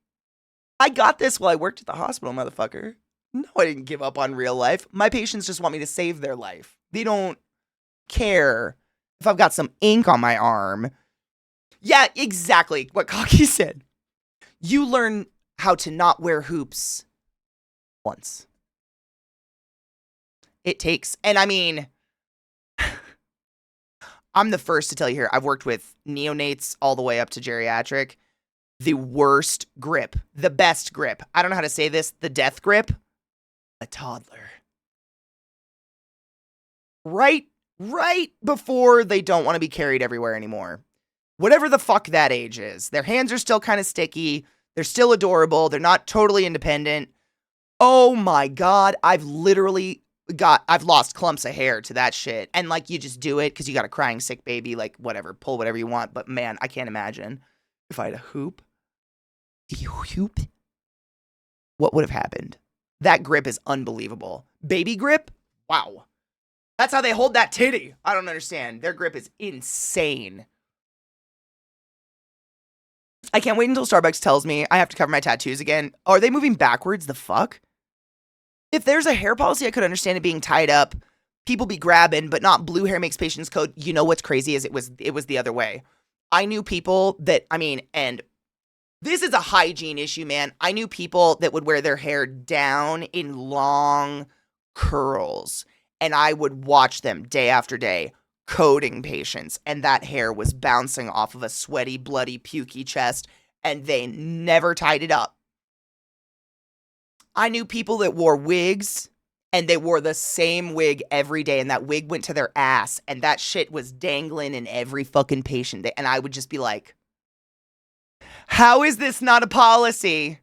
I got this while I worked at the hospital, motherfucker. No, I didn't give up on real life. My patients just want me to save their life. They don't care if I've got some ink on my arm. Yeah, exactly what Cocky said. You learn how to not wear hoops once. It takes, and I mean, I'm the first to tell you here, I've worked with neonates all the way up to geriatric. The worst grip, the best grip. I don't know how to say this, the death grip. A toddler. Right before they don't want to be carried everywhere anymore. Whatever the fuck that age is. Their hands are still kind of sticky. They're still adorable. They're not totally independent. Oh my God. I've lost clumps of hair to that shit. And like, you just do it because you got a crying sick baby. Like, whatever, pull whatever you want. But man, I can't imagine if I had a hoop. What would have happened? That grip is unbelievable. Baby grip? Wow. That's how they hold that titty. I don't understand. Their grip is insane. I can't wait until Starbucks tells me I have to cover my tattoos again. Are they moving backwards? The fuck? If there's a hair policy, I could understand it being tied up. People be grabbing, but not blue hair makes patients code. You know what's crazy is it was the other way. I knew people that, I mean, and this is a hygiene issue, man. I knew people that would wear their hair down in long curls, and I would watch them day after day coding patients, and that hair was bouncing off of a sweaty, bloody, pukey chest, and they never tied it up. I knew people that wore wigs, and they wore the same wig every day, and that wig went to their ass, and that shit was dangling in every fucking patient. And I would just be like, how is this not a policy?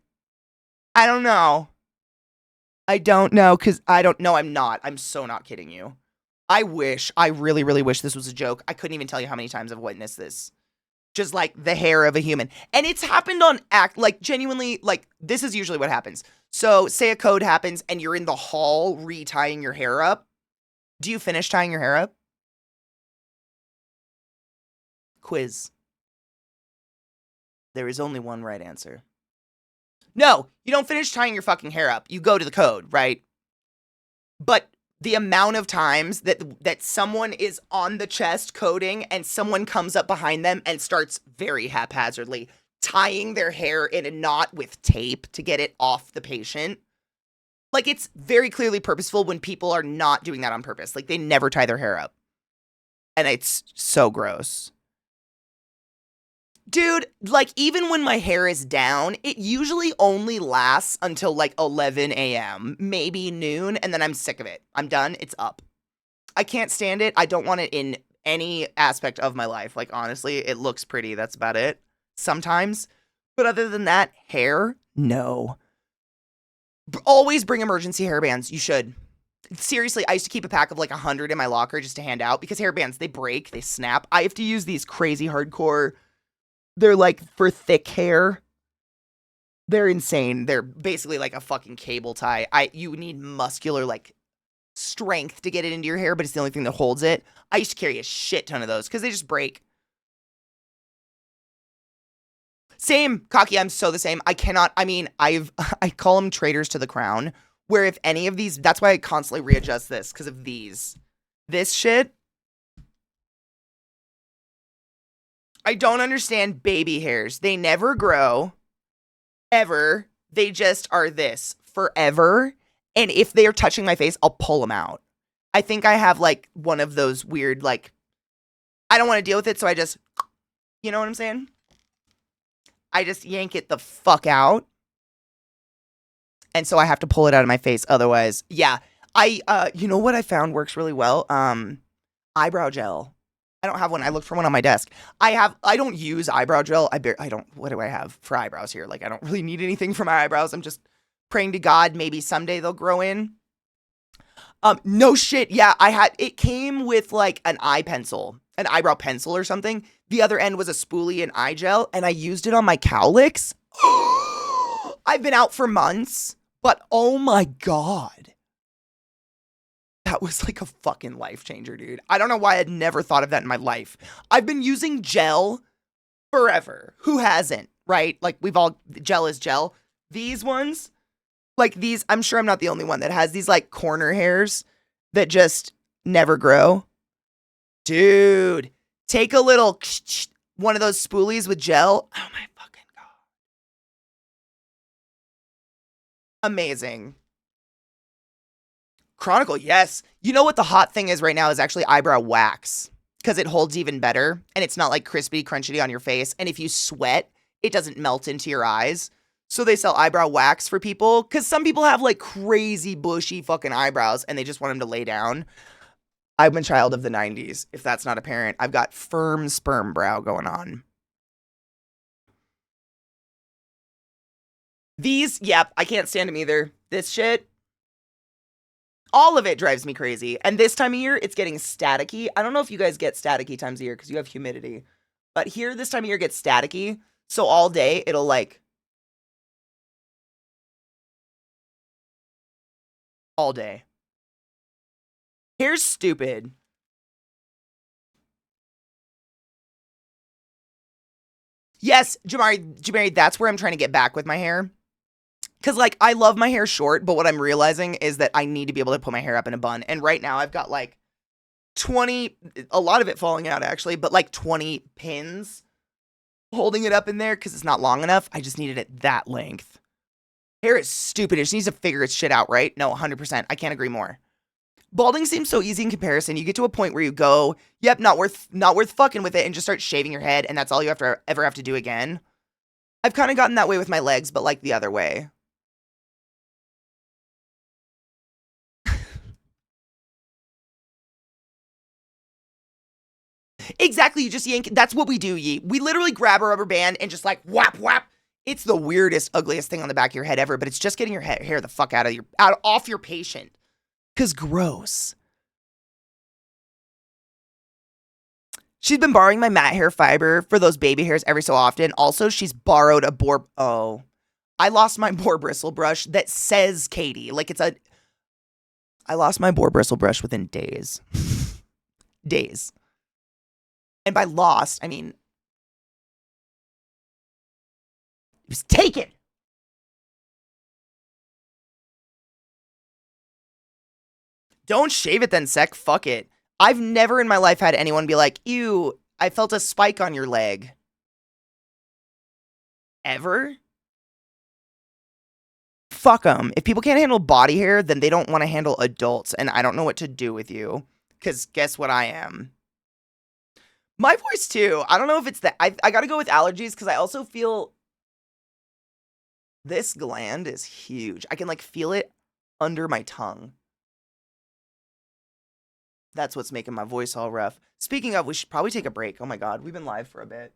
I don't know. Because I don't know. I'm not. I'm so not kidding you. I really, really wish this was a joke. I couldn't even tell you how many times I've witnessed this. Just like the hair of a human. And it's happened on like genuinely, like this is usually what happens. So say a code happens and you're in the hall retying your hair up. Do you finish tying your hair up? Quiz. There is only one right answer. No, you don't finish tying your fucking hair up. You go to the code, right? But the amount of times that someone is on the chest coding and someone comes up behind them and starts very haphazardly tying their hair in a knot with tape to get it off the patient. Like, it's very clearly purposeful when people are not doing that on purpose. Like, they never tie their hair up. And it's so gross. Dude, like, even when my hair is down, it usually only lasts until, like, 11 a.m., maybe noon, and then I'm sick of it. I'm done. It's up. I can't stand it. I don't want it in any aspect of my life. Like, honestly, it looks pretty. That's about it. Sometimes. But other than that, hair? No. Always bring emergency hairbands. You should. Seriously, I used to keep a pack of, like, 100 in my locker just to hand out, because hairbands, they break, they snap. I have to use these crazy hardcore... They're like for thick hair. They're insane. They're basically like a fucking cable tie. You need muscular like strength to get it into your hair, but it's the only thing that holds it. I used to carry a shit ton of those because they just break. Same, Cocky, I'm so the same. I call them traitors to the crown, where if any of these, that's why I constantly readjust this, because of these. This shit, I don't understand baby hairs. They never grow, ever. They just are this forever. And if they are touching my face, I'll pull them out. I think I have like one of those weird, like, I don't want to deal with it, so I just, you know what I'm saying? I just yank it the fuck out. And so I have to pull it out of my face. Otherwise, yeah. You know what I found works really well? Eyebrow gel. I don't have one. I looked for one on my desk. I don't use eyebrow gel. What do I have for eyebrows here? Like, I don't really need anything for my eyebrows. I'm just praying to God maybe someday they'll grow in. No shit. Yeah, it came with like an eyebrow pencil or something. The other end was a spoolie and eye gel, and I used it on my cowlicks. I've been out for months, but oh my God. That was like a fucking life changer, dude. I don't know why I'd never thought of that in my life. I've been using gel forever. Who hasn't, right? Like gel is gel. These ones, like these, I'm sure I'm not the only one that has these like corner hairs that just never grow. Dude, take a little one of those spoolies with gel. Oh my fucking God. Amazing. Chronicle, yes. You know what the hot thing is right now is actually eyebrow wax because it holds even better and it's not like crispy, crunchy on your face. And if you sweat, it doesn't melt into your eyes. So they sell eyebrow wax for people because some people have like crazy bushy fucking eyebrows and they just want them to lay down. I'm a child of the 90s, if that's not apparent. I've got firm sperm brow going on. These, yep, I can't stand them either. This shit, all of it drives me crazy. And this time of year, it's getting staticky. I don't know if you guys get staticky times of year because you have humidity. But here, this time of year gets staticky. So all day, it'll like... all day. Hair's stupid. Yes, Jamari, that's where I'm trying to get back with my hair. Because, like, I love my hair short, but what I'm realizing is that I need to be able to put my hair up in a bun. And right now, I've got, like, 20, a lot of it falling out, actually, but, like, 20 pins holding it up in there because it's not long enough. I just needed it that length. Hair is stupid. It just needs to figure its shit out, right? No, 100%. I can't agree more. Balding seems so easy in comparison. You get to a point where you go, yep, not worth fucking with it, and just start shaving your head, and that's all you ever have to do again. I've kind of gotten that way with my legs, but, like, the other way. Exactly, you just yank. That's what we do, Yee. We literally grab a rubber band and just like whap whap. It's the weirdest, ugliest thing on the back of your head ever, but it's just getting your hair the fuck off your patient. Cause gross. She's been borrowing my mat hair fiber for those baby hairs every so often. Also, she's borrowed a boar. Oh, I lost my boar bristle brush that says Katie. Like I lost my boar bristle brush within days. Days. And by lost, I mean, it was taken. Don't shave it then, sec. Fuck it. I've never in my life had anyone be like, ew, I felt a spike on your leg. Ever? Fuck them. If people can't handle body hair, then they don't want to handle adults, and I don't know what to do with you. Because guess what I am? My voice too. I don't know if it's that. I gotta go with allergies because I also feel this gland is huge. I can like feel it under my tongue. That's what's making my voice all rough. Speaking of, we should probably take a break. Oh my God, we've been live for a bit.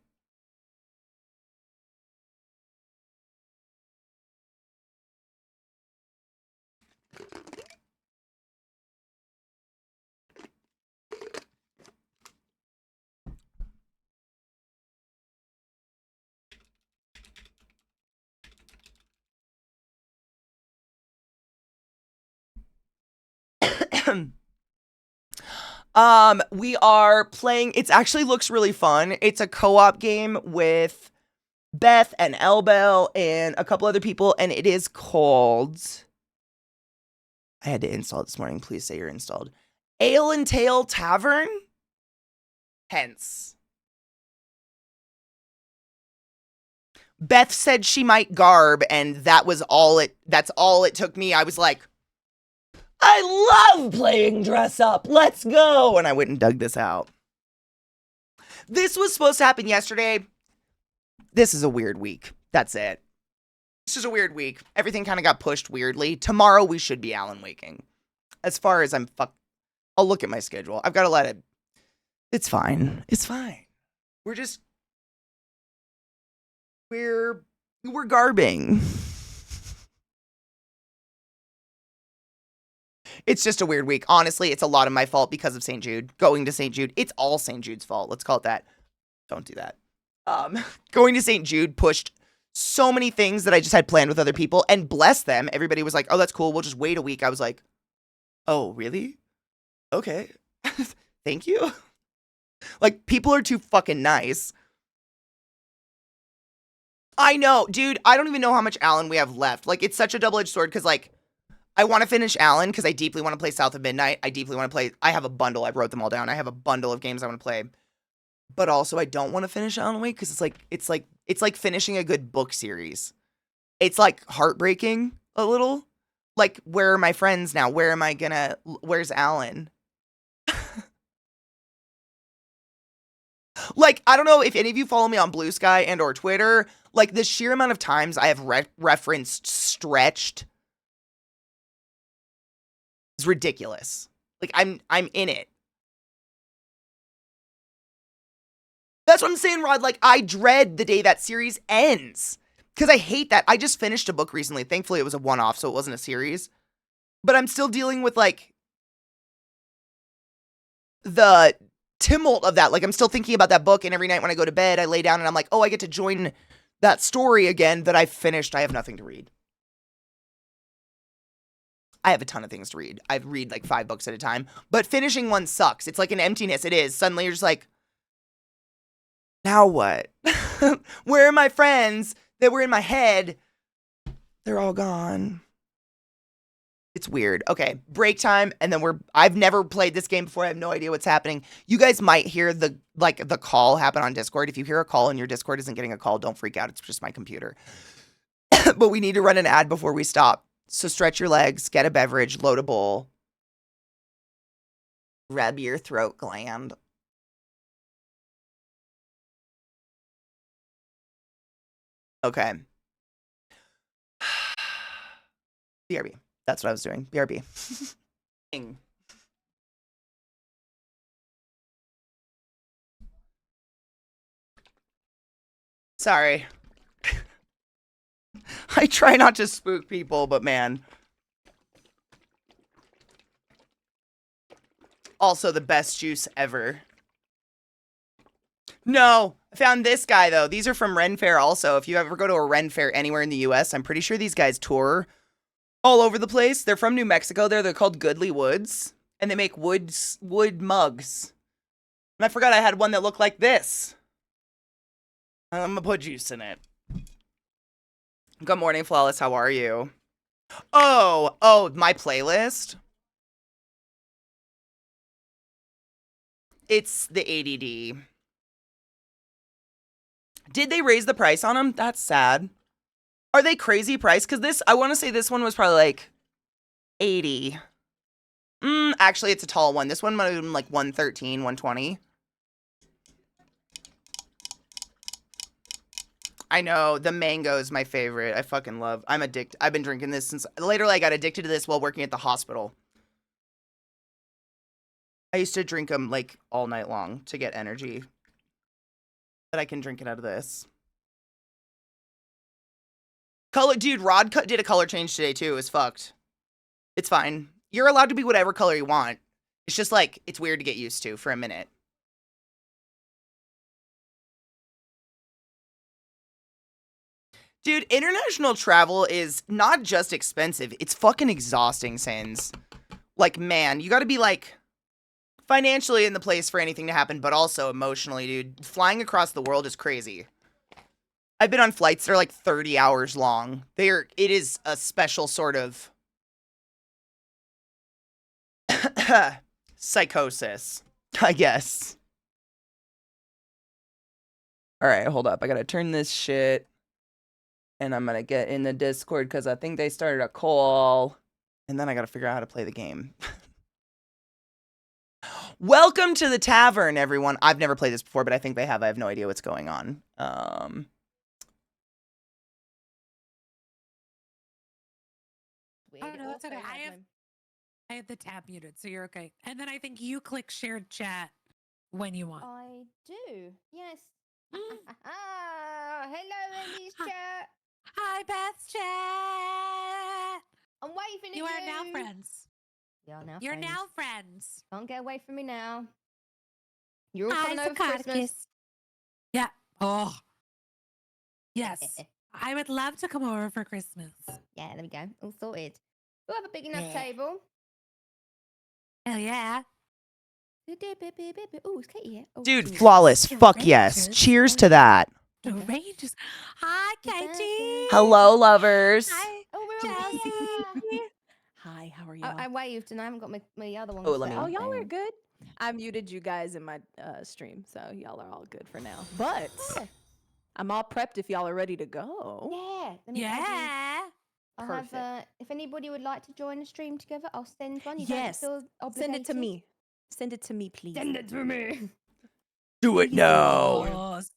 We are playing, it actually looks really fun. It's a co-op game with Beth and Elbel and a couple other people, and it is called, I had to install it this morning. Please say you're installed. Ale and Tail Tavern? Hence. Beth said she might garb, and that's all it took me. I was like, I love playing dress up. Let's go. And I went and dug this out. This was supposed to happen yesterday. This is a weird week. That's it. This is a weird week. Everything kind of got pushed weirdly. Tomorrow we should be Alan waking. As far as I'll look at my schedule. I've got to let it. It's fine. It's fine. We're garbing. It's just a weird week. Honestly, it's a lot of my fault because of St. Jude. Going to St. Jude. It's all St. Jude's fault. Let's call it that. Don't do that. Going to St. Jude pushed so many things that I just had planned with other people, and bless them. Everybody was like, oh, that's cool. We'll just wait a week. I was like, oh, really? Okay. Thank you. Like, people are too fucking nice. I know, dude. I don't even know how much Alan we have left. Like, it's such a double-edged sword because, like, I want to finish Alan because I deeply want to play South of Midnight. I deeply want to play. I have a bundle. I wrote them all down. I have a bundle of games I want to play. But also, I don't want to finish Alan Wake because it's like finishing a good book series. It's like heartbreaking a little. Like, where are my friends now? Where's Alan? Like, I don't know if any of you follow me on Blue Sky and or Twitter. Like, the sheer amount of times I have referenced Stretched is ridiculous. Like, I'm in it. That's what I'm saying, Rod. Like, I dread the day that series ends. Because I hate that. I just finished a book recently. Thankfully, it was a one-off, so it wasn't a series. But I'm still dealing with, like, the tumult of that. Like, I'm still thinking about that book, and every night when I go to bed, I lay down and I'm like, oh, I get to join that story again that I finished. I have nothing to read. I have a ton of things to read. I read, like, 5 books at a time. But finishing one sucks. It's like an emptiness. It is. Suddenly, you're just like, now what? Where are my friends that were in my head? They're all gone. It's weird. Okay, break time, and then I've never played this game before. I have no idea what's happening. You guys might hear the call happen on Discord. If you hear a call and your Discord isn't getting a call, don't freak out. It's just my computer. But we need to run an ad before we stop. So stretch your legs, get a beverage, load a bowl. Rub your throat gland. Okay. BRB. That's what I was doing. BRB. Sorry. I try not to spook people, but man. Also the best juice ever. No, I found this guy though. These are from Ren Fair also. If you ever go to a Ren Fair anywhere in the US, I'm pretty sure these guys tour all over the place. They're from New Mexico. They're called Goodly Woods, and they make wood mugs. And I forgot I had one that looked like this. I'm gonna put juice in it. Good morning, Flawless. How are you? Oh, my playlist. It's the ADD. Did they raise the price on them? That's sad. Are they crazy price? Because I want to say this one was probably like 80. Actually, it's a tall one. This one might have been like 113, 120. I know, the mango is my favorite. I fucking love. I'm addicted. I've been drinking this since, literally I got addicted to this while working at the hospital. I used to drink them like all night long to get energy. But I can drink it out of this. Color, dude, Rod did a color change today too. It was fucked. It's fine. You're allowed to be whatever color you want. It's just like, it's weird to get used to for a minute. Dude, international travel is not just expensive. It's fucking exhausting, Sans. Like, man, you gotta be like financially in the place for anything to happen, but also emotionally, dude. Flying across the world is crazy. I've been on flights that are like 30 hours long. It is a special sort of psychosis, I guess. All right, hold up. I gotta turn this shit And I'm going to get in the Discord because I think they started a call. And then I got to figure out how to play the game. Welcome to the tavern, everyone. I've never played this before, but I think they have. I have no idea what's going on. Oh, no, that's okay. I have the tab muted, so you're okay. And then I think you click shared chat when you want. I do. Yes. Hello, Ellie's chat. Hi, Beth's chat. I'm waving at you. You are now friends. You're You're now friends. Can't get away from me now. You're all Hi, coming over for Christmas. Yeah. Oh. Yes. I would love to come over for Christmas. Yeah, there we go. All sorted. We'll have a big enough table. Hell yeah. Oh, is Katie here? Oh, Dude, geez. flawless. Fuck yes. Cheers to that. Outrageous. Hi, Katie. Hello, lovers. Hi, Oh, we're all Chelsea. here. Hi, how are y'all? I waved and I haven't got my other one. Oh, let set me- up Oh, y'all were there. good. I muted you guys in my stream, so y'all are all good for now. But Yeah. I'm all prepped if y'all are ready to go. Yeah. Let me add you. Yeah. I'll have, Perfect. if anybody would like to join a stream together, I'll send one. You Yes. don't feel obligated. Send it to me. Send it to me, please. Send it to me. Do it now. Yes.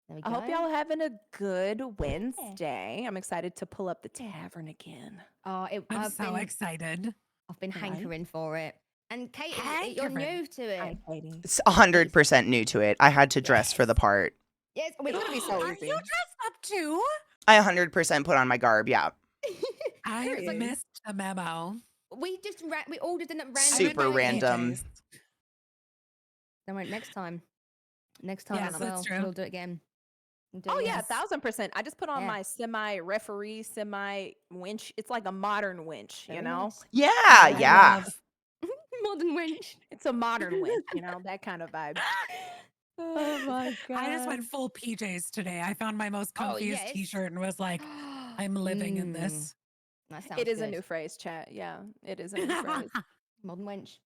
There we I go. hope y'all are having a good Wednesday. I'm excited to pull up the tavern again. Oh, I'm I've so been, excited. I've been Right? hankering for it. And Kate, you're Hankering. new to it. Hi, Katie. It's 100% new to it. I had to dress for the part. Yes, It's gonna be so Are easy. you dressed up too? I 100% put on my garb, yeah. I Period. missed the memo. we just we ordered a random. Super thing. random. Don't worry, next time. Next time, Yes, that's true. we'll do it again. We'll do Oh it yeah, again. 1000%. I just put on Yeah. my semi-referee, semi-winch. It's like a modern winch, Very you know? nice. Yeah, I yeah. love- Modern wench. It's a modern winch, you know, that kind of vibe. Oh my god. I just went full PJs today. I found my most Oh, comfiest yes. t-shirt and was like, I'm living in this. That sounds It is a good. new phrase, chat. Yeah, it is a new phrase. Modern wench.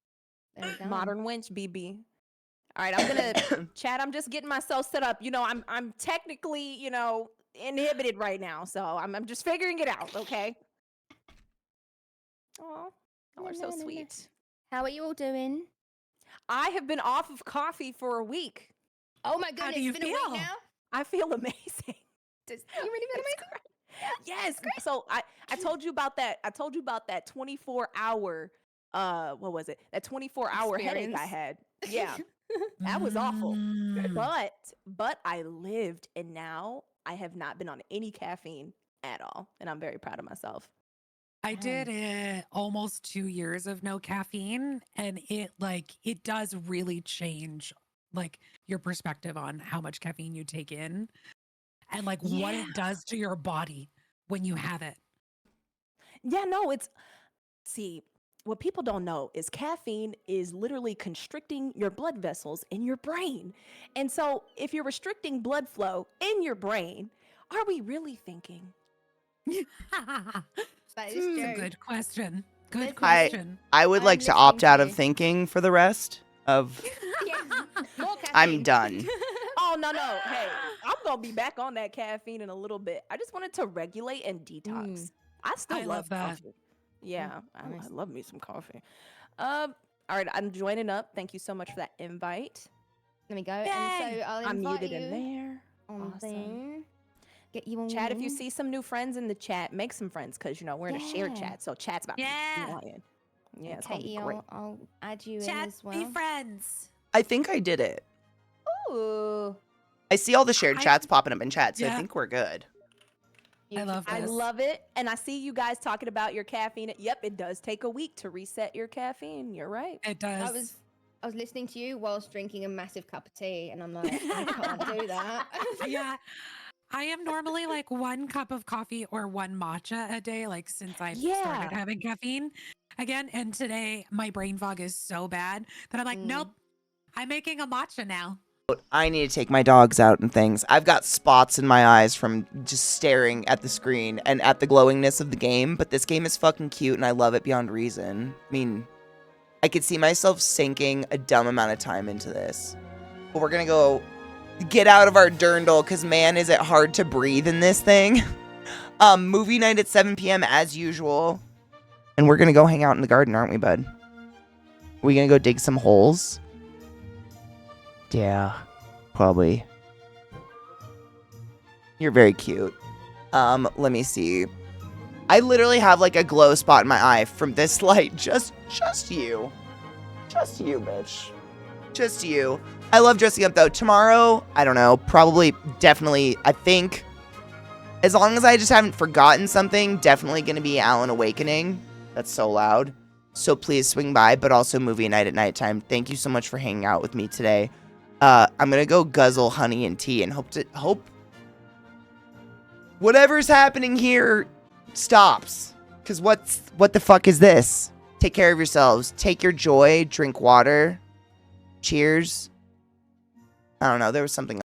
There we go. Modern winch, BB. All right, I'm gonna chat. I'm just getting myself set up. You know, I'm technically, you know, inhibited right now, so I'm just figuring it out. Okay. Oh, y'all are so No. sweet. How are you all doing? I have been off of coffee for a week. Oh my How goodness, do you it's been a feel? week now. I feel amazing. You really feel It's amazing? great. Yes. So I told you about that. I told you about that 24-hour what was it? That 24-hour headache I Experience. had. Yeah. That was awful. Mm. But I lived, and now I have not been on any caffeine at all, and I'm very proud of myself. I did it almost 2 years of no caffeine, and it does really change like your perspective on how much caffeine you take in and like what it does to your body when you have it. Yeah, no, see, what people don't know is caffeine is literally constricting your blood vessels in your brain. And so if you're restricting blood flow in your brain, are we really thinking? That is It's a true. good question. Good Listen, question. I would I'm like to listening opt to out of you. thinking for the rest of. Yeah. More I'm caffeine. done. Oh, no. Hey, I'm going to be back on that caffeine in a little bit. I just wanted to regulate and detox. I still I love love that. coffee. Yeah, I nice. love me some coffee. All right, I'm joining up. Thank you so much for that invite. There we go. Yay. And so I'll I'm invite muted you in there. on Awesome. there. Get you on. Chat, if you see some new friends in the chat, make some friends because, you know, we're in a shared Yeah. chat. So chat's about to Yeah. be flying. Yeah, it's going to Katie, be great. I'll add you in Chat, as be well. friends. I think I did it. Ooh. I see all the shared I- chats popping up in chat, so I Yeah. think we're good. I love I this. love it. And I see you guys talking about your caffeine. Yep, it does take a week to reset your caffeine. You're right. It does. I was listening to you whilst drinking a massive cup of tea, and I'm like, I can't do that. Yeah. I am normally like 1 cup of coffee or 1 matcha a day, like since I Yeah. started having caffeine again. And today my brain fog is so bad that I'm like, nope, I'm making a matcha now. I need to take my dogs out and things. I've got spots in my eyes from just staring at the screen and at the glowingness of the game, but this game is fucking cute and I love it beyond reason. I mean, I could see myself sinking a dumb amount of time into this. But we're gonna go get out of our dirndl, because man, is it hard to breathe in this thing. Movie night at 7 p.m. as usual. And we're gonna go hang out in the garden, aren't we, bud? We gonna go dig some holes? Yeah, probably. You're very cute. Let me see. I literally have like a glow spot in my eye from this light. Just you. Just you, bitch. Just you. I love dressing up though. Tomorrow, I don't know, probably, definitely, I think, as long as I just haven't forgotten something, definitely gonna be Alan Awakening. That's so loud. So please swing by, but also movie night at nighttime. Thank you so much for hanging out with me today. I'm gonna go guzzle honey and tea and hope whatever's happening here stops. Cause what the fuck is this? Take care of yourselves. Take your joy. Drink water. Cheers. I don't know. There was something